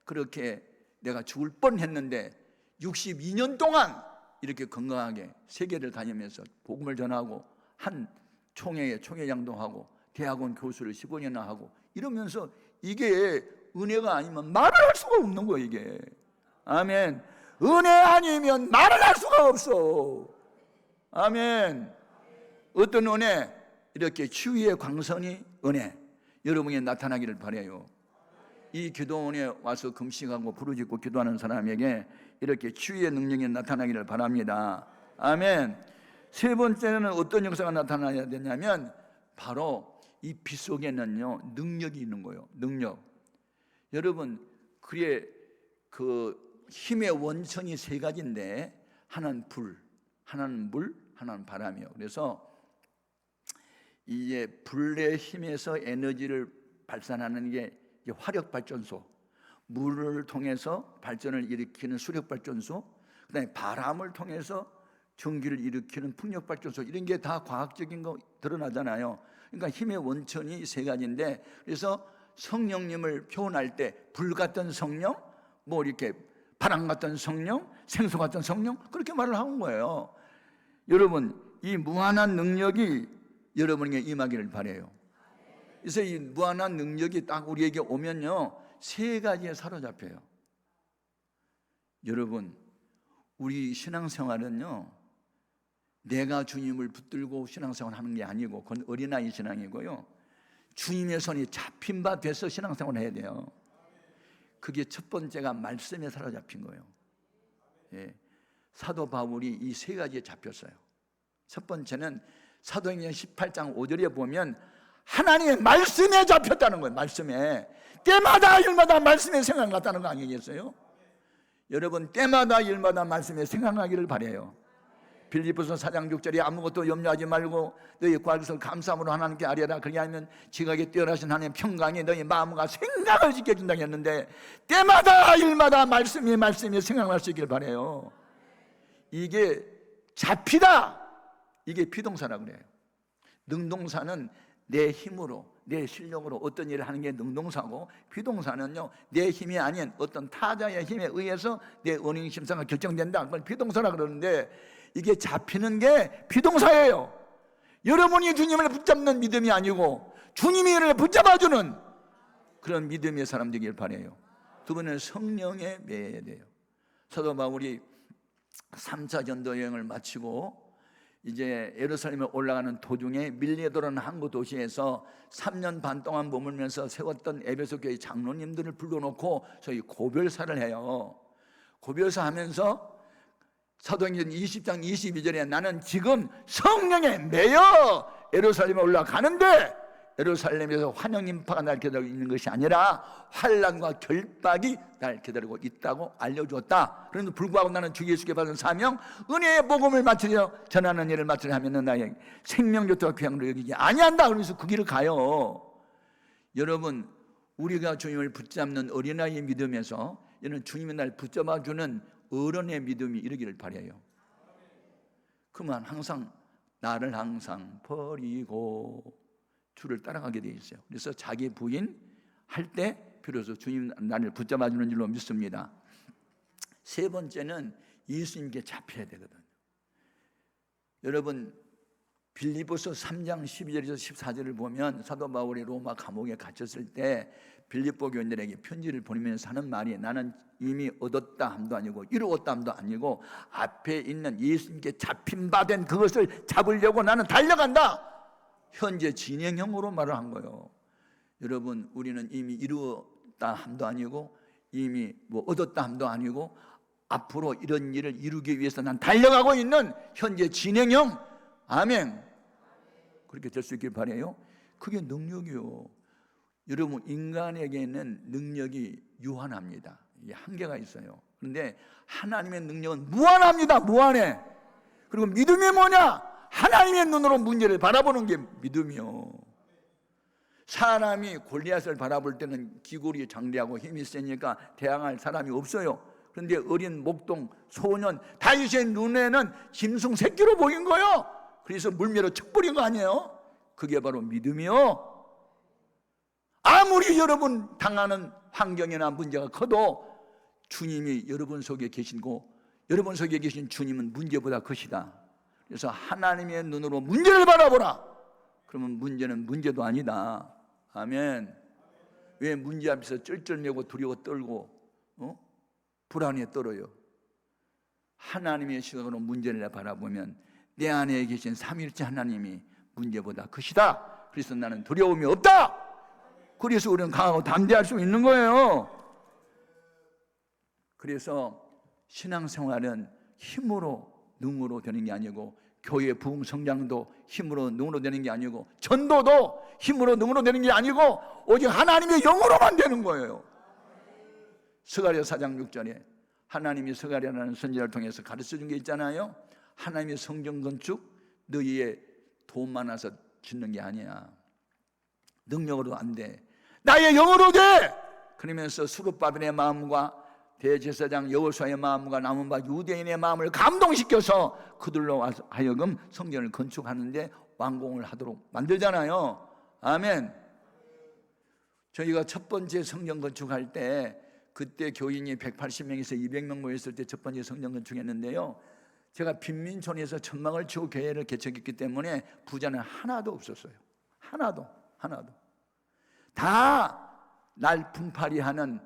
그렇게 내가 죽을 뻔했는데 62년 동안 이렇게 건강하게 세계를 다니면서 복음을 전하고 한 총회에 총회장도 하고 대학원 교수를 15년이나 하고 이러면서 이게 은혜가 아니면 말을 할 수가 없는 거예요. 이게 아멘. 은혜 아니면 말을 할 수가 없어. 아멘. 어떤 은혜? 이렇게 치유의 광선이 은혜 여러분에게 나타나기를 바라요. 이 기도원에 와서 금식하고 부르짖고 기도하는 사람에게 이렇게 치유의 능력이 나타나기를 바랍니다. 아멘. 세 번째는 어떤 역사가 나타나야 되냐면 바로 이 빛 속에는요 능력이 있는 거예요. 능력. 여러분 그의 그 힘의 원천이 세 가지인데 하나는 불, 하나는 물, 하나는 바람이에요. 그래서 이제 불의 힘에서 에너지를 발산하는 게 화력 발전소, 물을 통해서 발전을 일으키는 수력 발전소, 그다음에 바람을 통해서 전기를 일으키는 풍력 발전소, 이런 게 다 과학적인 거 드러나잖아요. 그러니까 힘의 원천이 세 가지인데, 그래서 성령님을 표현할 때 불 같은 성령, 뭐 이렇게 바람 같은 성령, 생수 같은 성령, 그렇게 말을 하는 거예요. 여러분 이 무한한 능력이 여러분에게 임하기를 바라요. 그래서 이 무한한 능력이 딱 우리에게 오면요 세 가지에 사로잡혀요. 여러분 우리 신앙생활은요 내가 주님을 붙들고 신앙생활 하는 게 아니고 그건 어린아이 신앙이고요, 주님의 손이 잡힌 바 돼서 신앙생활을 해야 돼요. 그게 첫 번째가 말씀에 사로잡힌 거예요. 예. 사도 바울이 이 세 가지에 잡혔어요. 첫 번째는 사도행전 18장 5절에 보면 하나님의 말씀에 잡혔다는 거예요. 말씀에. 때마다 일마다 말씀에 생각났다는 거 아니겠어요? 여러분 때마다 일마다 말씀에 생각하기를 바라요. 빌립보서 4장 6절에 아무것도 염려하지 말고 너희 구할 것을 감사함으로 하나님께 아뢰라. 그리하면 지각에 뛰어나신 하나님의 평강이 너희 마음과 생각을 지켜준다고 했는데 때마다 일마다 말씀이 생각날 수 있길 바라요. 이게 잡히다, 이게 비동사라고 그래요. 능동사는 내 힘으로 내 실력으로 어떤 일을 하는 게 능동사고, 비동사는요 내 힘이 아닌 어떤 타자의 힘에 의해서 내 은행 심사가 결정된다, 그걸 비동사라고 그러는데 이게 잡히는 게 비동사예요. 여러분이 주님을 붙잡는 믿음이 아니고 주님이 이를 붙잡아주는 그런 믿음의 사람 되길 바라요. 두 번은 성령에 매여야 돼요. 사도 바울이 3차 전도 여행을 마치고 이제 예루살렘에 올라가는 도중에 밀레도라는 항구 도시에서 3년 반 동안 머물면서 세웠던 에베소 교회 장로님들을 불러놓고 저희 고별사를 해요. 고별사 하면서 사도행전 20장 22절에 나는 지금 성령에 매여 예루살렘에 올라가는데 예루살렘에서 환영 인파가 날 기다리고 있는 것이 아니라 환난과 결박이 날 기다리고 있다고 알려주었다. 그런데 불구하고 나는 주 예수께 받은 사명, 은혜의 복음을 맡으려 전하는 일을 맡으려 하면 나의 생명조차 귀한 걸 여기지 아니한다. 그러면서 그 길을 가요. 여러분 우리가 주님을 붙잡는 어린아이의 믿음에서 이는 주님이 날 붙잡아주는 어른의 믿음이 이르기를 바라요. 그만 항상 나를 항상 버리고 주를 따라가게 돼 있어요. 그래서 자기 부인 할 때 비로소 주님 나를 붙잡아주는 줄로 믿습니다. 세 번째는 예수님께 잡혀야 되거든요. 여러분 빌립보서 3장 12절에서 14절을 보면 사도 바울이 로마 감옥에 갇혔을 때 빌립보 교인들에게 편지를 보내면서 하는 말이 나는 이미 얻었다 함도 아니고 이루었다 함도 아니고 앞에 있는 예수님께 잡힌 바 된 그것을 잡으려고 나는 달려간다. 현재 진행형으로 말을 한 거예요. 여러분 우리는 이미 이루었다 함도 아니고 이미 뭐 얻었다 함도 아니고 앞으로 이런 일을 이루기 위해서 난 달려가고 있는 현재 진행형. 아멘. 그렇게 될 수 있길 바라요. 그게 능력이요. 여러분 인간에게는 능력이 유한합니다. 이게 한계가 있어요. 그런데 하나님의 능력은 무한합니다. 무한해. 그리고 믿음이 뭐냐? 하나님의 눈으로 문제를 바라보는 게 믿음이요. 사람이 골리앗을 바라볼 때는 기골이 장대하고 힘이 세니까 대항할 사람이 없어요. 그런데 어린 목동 소년 다윗의 눈에는 짐승 새끼로 보인 거예요. 그래서 물매로 쳐 버린 거 아니에요? 그게 바로 믿음이요. 아무리 여러분 당하는 환경이나 문제가 커도 주님이 여러분 속에 계시고 여러분 속에 계신 주님은 문제보다 크시다. 그래서 하나님의 눈으로 문제를 바라보라. 그러면 문제는 문제도 아니다. 아멘. 왜 문제 앞에서 쩔쩔매고 두려워 떨고 불안에 떨어요? 하나님의 시각으로 문제를 바라보면 내 안에 계신 삼위일체 하나님이 문제보다 크시다. 그래서 나는 두려움이 없다. 그래서 우리는 강하고 담대할 수 있는 거예요. 그래서 신앙생활은 힘으로 능으로 되는 게 아니고, 교회 부흥 성장도 힘으로 능으로 되는 게 아니고, 전도도 힘으로 능으로 되는 게 아니고 오직 하나님의 영으로만 되는 거예요. 스가랴 4장 6절에 하나님이 스가랴라는 선지자를 통해서 가르쳐 준 게 있잖아요. 하나님의 성전 건축 너희의 돈 많아서 짓는 게 아니야. 능력으로 안 돼. 나의 영으로 돼. 그러면서 수르바벨의 마음과 대제사장 여호수아의 마음과 남은 바 유대인의 마음을 감동시켜서 그들로 하여금 성전을 건축하는데 완공을 하도록 만들잖아요. 아멘. 저희가 첫 번째 성전 건축할 때, 그때 교인이 180명에서 200명 모였을 때 첫 번째 성전 건축했는데요, 제가 빈민촌에서 천막을 치고 교회를 개척했기 때문에 부자는 하나도 없었어요. 하나도 다 날품팔이하는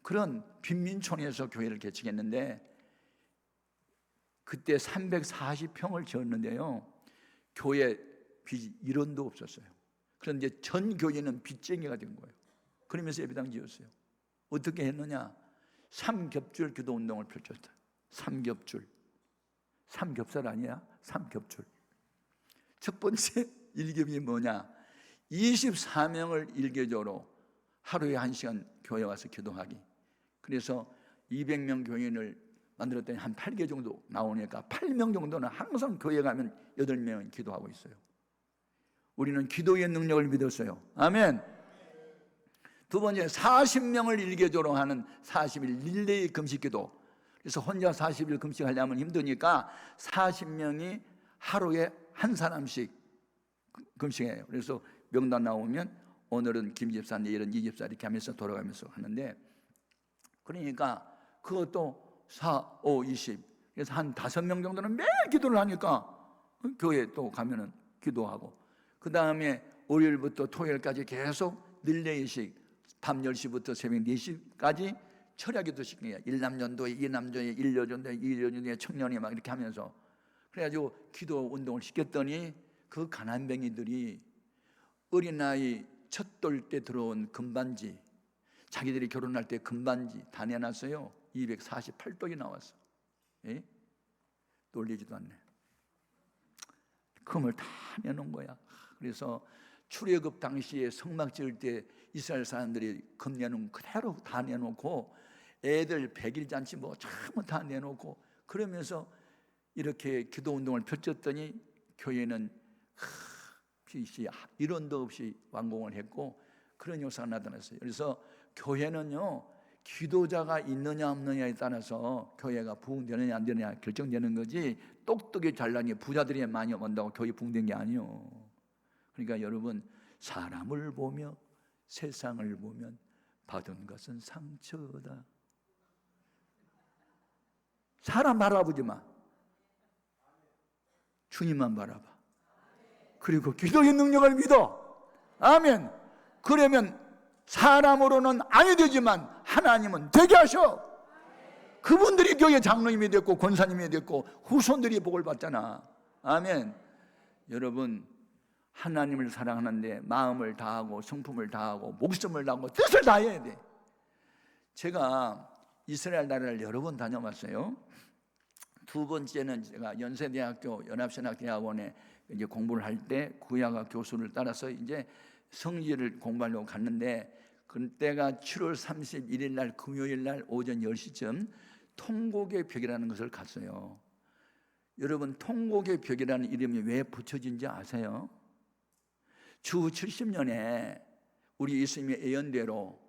그런 빈민촌에서 교회를 개척했는데, 그때 340평을 지었는데요, 교회 빚이 1원도 없었어요. 그런데 전 교회는 빚쟁이가 된 거예요. 그러면서 예배당 지었어요. 어떻게 했느냐? 삼겹줄 기도 운동을 펼쳤어요. 삼겹살 아니야? 삼겹줄. 첫 번째 일ገብ이 뭐냐? 24명을 일개조로 하루에 1시간 교회 와서 기도하기. 그래서 200명 교인을 만들었더니 한 8개 정도 나오니까 8명 정도는 항상 교회 가면 8명은 기도하고 있어요. 우리는 기도의 능력을 믿었어요. 아멘. 두 번째, 40명을 일개조로 하는 40일 릴레이 금식기도. 그래서 혼자 40일 금식하려면 힘드니까 40명이 하루에 한 사람씩 금식해요. 그래서 명단 나오면 오늘은 김 집사, 내일은 이 집사 이렇게 하면서 돌아가면서 하는데, 그러니까 그것도 4, 5, 20. 그래서 한 5명 정도는 매일 기도를 하니까 교회 또 가면은 기도하고, 그 다음에 월요일부터 토요일까지 계속 릴레이식 밤 10시부터 새벽 4시까지 철야기도 시켜요. 1남전도에 2남전에 1여전도에 2여전도에 청년이 막 이렇게 하면서, 그래가지고 기도 운동을 시켰더니 그 가난뱅이들이 어린아이 첫 돌 때 들어온 금반지, 자기들이 결혼할 때 금반지 다 내놨어요. 248독이 나왔어. 예? 놀리지도 않네. 금을 다 내놓은 거야. 그래서 출애굽 당시에 성막 지을 때 이스라엘 사람들이 금 내놓은 그대로 다 내놓고, 애들 100일 잔치 뭐 전부 다 내놓고, 그러면서 이렇게 기도 운동을 펼쳤더니 교회는 빚이 1원도 없이 완공을 했고, 그런 역사가 나타났어요. 그래서 교회는요, 기도자가 있느냐 없느냐에 따라서 교회가 부흥되느냐 안 되느냐 결정되는 거지, 똑똑히 잘나니 부자들이 많이 온다고 교회 부흥된 게 아니에요. 그러니까 여러분, 사람을 보며 세상을 보면 받은 것은 상처다. 사람 바라보지 마. 주님만 바라봐. 그리고 기도의 능력을 믿어. 아멘. 그러면 사람으로는 아니 되지만 하나님은 되게 하셔. 그분들이 교회 장로님이 됐고 권사님이 됐고 후손들이 복을 받잖아. 아멘. 여러분, 하나님을 사랑하는데 마음을 다하고 성품을 다하고 목숨을 다하고 뜻을 다해야 돼. 제가 이스라엘 나라를 여러 번 다녀왔어요. 두 번째는 제가 연세대학교 연합신학대학원에 이제 공부를 할 때 구약학 교수를 따라서 이제 성지를 공부하려고 갔는데, 그때가 7월 31일 날 금요일 날 오전 10시쯤 통곡의 벽이라는 것을 갔어요. 여러분, 통곡의 벽이라는 이름이 왜 붙여진지 아세요? 주 70년에 우리 예수님의 예언대로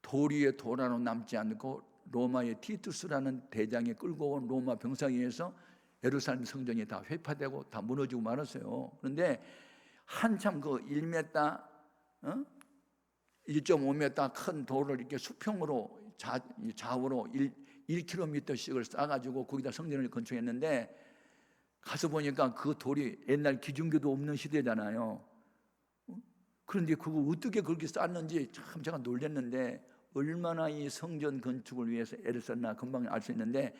돌 위에 돌 하나 남지 않고 로마의 티투스라는 대장이 끌고 온 로마 병사에 의해서 예루살렘 성전이 다 회파되고 다 무너지고 말았어요. 그런데 한참 그 1m, 1.5m 큰 돌을 이렇게 수평으로 좌우로 1km씩을 쌓아가지고 거기다 성전을 건축했는데, 가서 보니까 그 돌이 옛날 기중교도 없는 시대잖아요. 그런데 그거 어떻게 그렇게 쌓았는지 참 제가 놀랐는데, 얼마나 이 성전 건축을 위해서 애를 썼나 금방 알 수 있는데,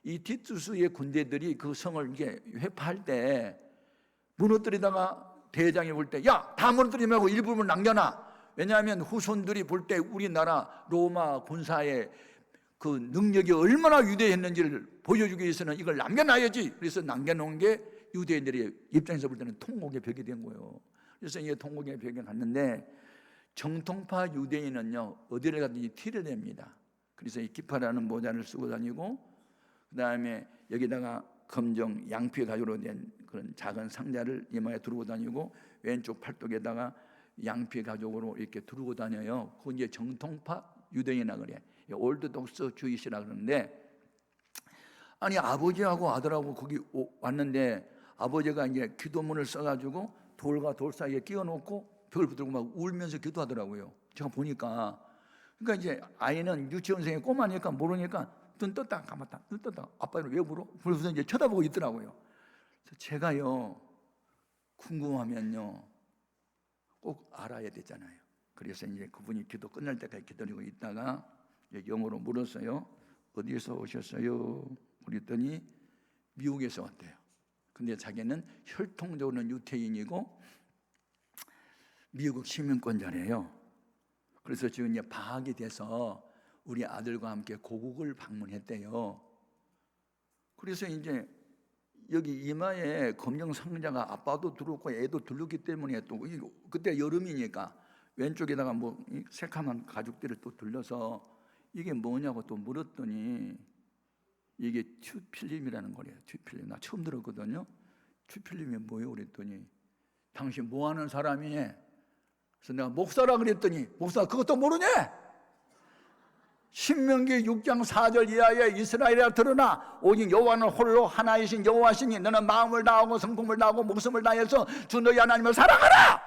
이 티투스의 군대들이 그 성을 이게 회파할 때 무너뜨리다가 대장이 볼 때 야, 다 무너뜨리지 말고 일부분 남겨놔. 왜냐하면 후손들이 볼 때 우리나라 로마 군사의 그 능력이 얼마나 위대했는지를 보여주기 위해서는 이걸 남겨놔야지. 그래서 남겨놓은 게 유대인들의 입장에서 볼 때는 통곡의 벽이 된 거예요. 그래서 이게 통곡의 벽에 갔는데 정통파 유대인은요 어디를 가든지 티를 냅니다. 그래서 이 기파라는 모자를 쓰고 다니고 그 다음에 여기다가 검정 양피 가죽으로 된 그런 작은 상자를 이마에 두르고 다니고 왼쪽 팔뚝에다가 양피 가죽으로 이렇게 두르고 다녀요. 그거 이제 정통파 유대인이라 그래. 올드독스 주이시라 그러는데, 아니 아버지하고 아들하고 거기 왔는데 아버지가 이제 기도문을 써가지고 돌과 돌 사이에 끼워놓고 벽을 붙들고 막 울면서 기도하더라고요. 제가 보니까. 그러니까 이제 아이는 유치원생의 꼬마니까 모르니까 눈 떴다 감았다 눈 떴다 아빠는 왜 울어? 그래서 이제 쳐다보고 있더라고요. 그래서 제가요 궁금하면요 꼭 알아야 되잖아요. 그래서 이제 그분이 기도 끝날 때까지 기다리고 있다가 영어로 물었어요. 어디에서 오셨어요? 그랬더니 미국에서 왔대요. 근데 자기는 혈통적으로는 유태인이고 미국 시민권자래요. 그래서 지금 이제 방학이 돼서 우리 아들과 함께 고국을 방문했대요. 그래서 이제 여기 이마에 검정 상자가 아빠도 두르고 애도 두르기 때문에 또 그때 여름이니까 왼쪽에다가 뭐 새카만 가죽들을 또 둘러서 이게 뭐냐고 또 물었더니 이게 튜필름이라는 거래요. 튜필름. 나 처음 들었거든요. 튜필름이 뭐예요? 그랬더니 당신 뭐 하는 사람이니? 그래서 내가 목사라 그랬더니 목사 그것도 모르냐? 신명기 6장 4절 이하에 이스라엘아 들으나 오직 여호와는 홀로 하나이신 여호와시니 너는 마음을 다하고 성품을 다하고 목숨을 다해서 주 너희 하나님을 사랑하라.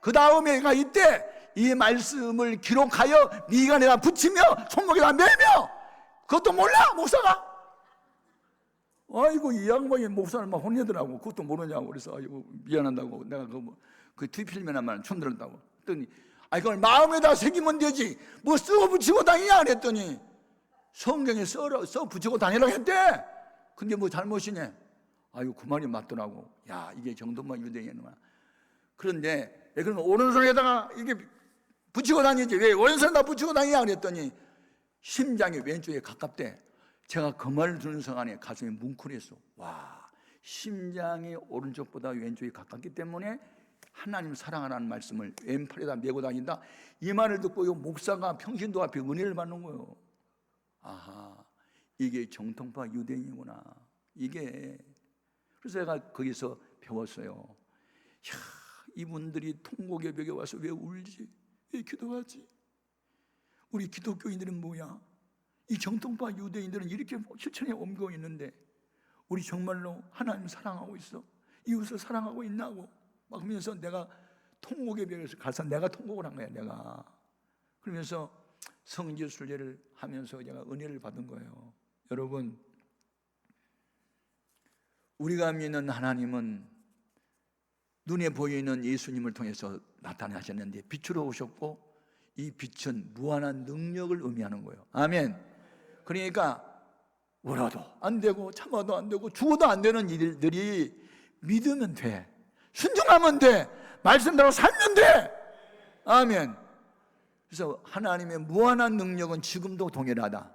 그 다음에가 이때 이 말씀을 기록하여 미간에다 붙이며 손목에다 매며. 그것도 몰라 목사가? 아이고 이 양반이 목사를 막 혼내더라고. 그것도 모르냐고. 그래서 아이고 미안하다고 내가 그 튜필름이란 처음 들었다고. 그랬더니 아니 그걸 마음에다 새기면 되지 뭐 써 붙이고 다니냐 그랬더니 성경에 써 붙이고 다니라고 했대. 근데 뭐 잘못이냐? 아유 그 말이 맞더라고. 야 이게 정도만 유대인이구나. 그런데 그러면 오른손에다가 이게 붙이고 다니지 왜 왼손에다 붙이고 다니냐 그랬더니 심장이 왼쪽에 가깝대. 제가 그 말을 듣는 순간에 가슴이 뭉클했어. 와 심장이 오른쪽보다 왼쪽이 가깝기 때문에 하나님 사랑하라는 말씀을 왼팔에다 메고 다닌다. 이 말을 듣고 이 목사가 평신도 앞에 은혜를 받는 거예요. 아하 이게 정통파 유대인이구나. 이게 그래서 제가 거기서 배웠어요. 야 이분들이 통곡의 벽에 와서 왜 울지? 왜 기도하지? 우리 기독교인들은 뭐야? 이 정통파 유대인들은 이렇게 실천에 옮겨 있는데 우리 정말로 하나님 사랑하고 있어? 이웃을 사랑하고 있나고? 막 그러면서 내가 통곡의 벽에서 가서 내가 통곡을 한 거야. 내가 그러면서 성지 순례를 하면서 제가 은혜를 받은 거예요. 여러분 우리가 믿는 하나님은 눈에 보이는 예수님을 통해서 나타나셨는데 빛으로 오셨고 이 빛은 무한한 능력을 의미하는 거예요. 아멘. 그러니까 울어도 안 되고 참아도 안 되고 죽어도 안 되는 일들이 믿으면 돼. 순종하면 돼. 말씀대로 살면 돼. 아멘. 그래서 하나님의 무한한 능력은 지금도 동일하다.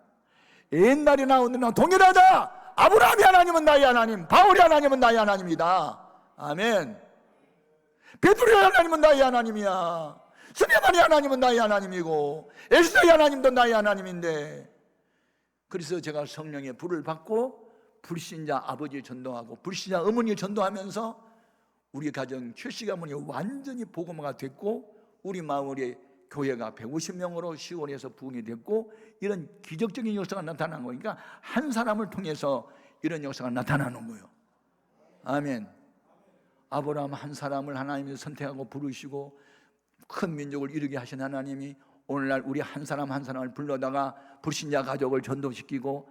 옛날이나 오늘이나 동일하다. 아브라함의 하나님은 나의 하나님, 바울의 하나님은 나의 하나님이다. 아멘. 베드로의 하나님은 나의 하나님이야. 스데반의 하나님은 나의 하나님이고 에스더의 하나님도 나의 하나님인데, 그래서 제가 성령의 불을 받고 불신자 아버지 전도하고 불신자 어머니 전도하면서 우리 가정 최씨 가문이 완전히 복음화가 됐고 우리 마을의 교회가 150명으로 10월에서 부흥이 됐고 이런 기적적인 역사가 나타난 거니까 한 사람을 통해서 이런 역사가 나타나는 거예요. 아멘. 아브라함 한 사람을 하나님이 선택하고 부르시고 큰 민족을 이루게 하신 하나님이 오늘날 우리 한 사람 한 사람을 불러다가 불신자 가족을 전도시키고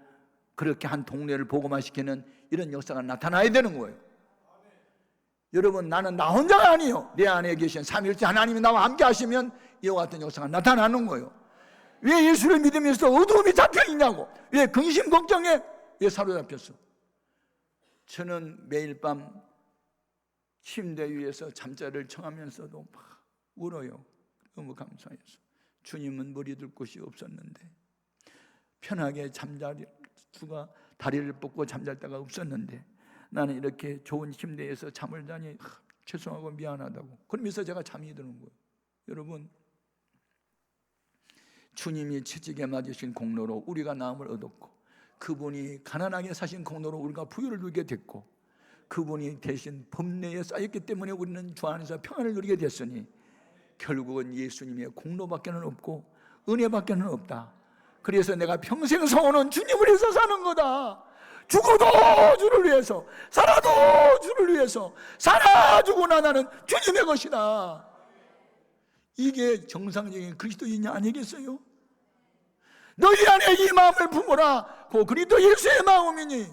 그렇게 한 동네를 복음화시키는 이런 역사가 나타나야 되는 거예요. 여러분 나는 나 혼자가 아니에요. 내 안에 계신 삼위일체 하나님이 나와 함께 하시면 이와 같은 역사가 나타나는 거예요. 왜 예수를 믿으면서 어두움이 잡혀있냐고, 왜 근심 걱정에 왜 사로잡혔어? 저는 매일 밤 침대 위에서 잠자리를 청하면서도 막 울어요. 너무 감사해서. 주님은 머리둘 곳이 없었는데, 편하게 잠자리 수가 다리를 뻗고 잠잘 데가 없었는데, 나는 이렇게 좋은 침대에서 잠을 자니 죄송하고 미안하다고. 그러면서 제가 잠이 드는 거예요. 여러분, 주님이 채찍에 맞으신 공로로 우리가 나음을 얻었고, 그분이 가난하게 사신 공로로 우리가 부유를 누리게 됐고, 그분이 대신 법내에 쌓였기 때문에 우리는 주 안에서 평안을 누리게 됐으니, 결국은 예수님의 공로밖에는 없고 은혜밖에는 없다. 그래서 내가 평생 서오는 주님을 위해서 사는 거다. 죽어도 주를 위해서, 살아도 주를 위해서, 살아 죽으나 나는 주님의 것이다. 이게 정상적인 그리스도인이 아니겠어요? 너희 안에 이 마음을 품어라. 그 그리스도 예수의 마음이니.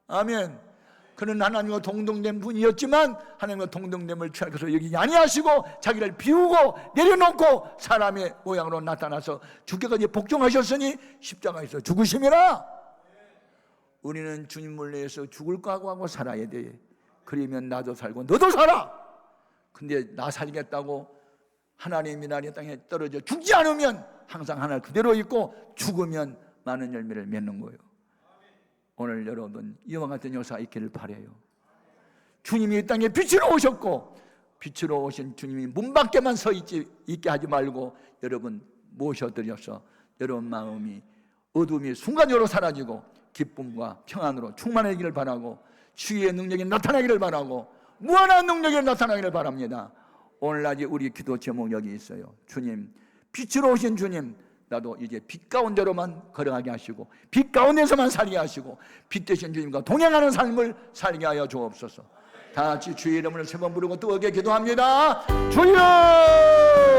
아멘. 그는 하나님과 동등된 분이었지만 하나님과 동등됨을 취하셔서 여기지 아니하시고 자기를 비우고 내려놓고 사람의 모양으로 나타나서 죽기까지 복종하셨으니 십자가에서 죽으심이라. 우리는 주님을 위해서 죽을 각오하고 살아야 돼. 그러면 나도 살고 너도 살아. 근데 나 살겠다고 하나님이 나의 땅에 떨어져 죽지 않으면 항상 하나 그대로 있고, 죽으면 많은 열매를 맺는 거예요. 오늘 여러분 이와 같은 역사가 있기를 바라요. 주님이 이 땅에 빛으로 오셨고, 빛으로 오신 주님이 문 밖에만 서 있게 하지 말고 여러분 모셔드려서 여러분 마음이 어둠이 순간적으로 사라지고 기쁨과 평안으로 충만하기를 바라고, 주의 능력이 나타나기를 바라고, 무한한 능력이 나타나기를 바랍니다. 오늘날 우리 기도 제목 여기 있어요. 주님, 빛으로 오신 주님, 나도 이제 빛 가운데로만 걸어가게 하시고 빛 가운데서만 살게 하시고 빛 되신 주님과 동행하는 삶을 살게 하여 주옵소서. 다 같이 주의 이름을 세 번 부르고 뜨겁게 기도합니다. 주여!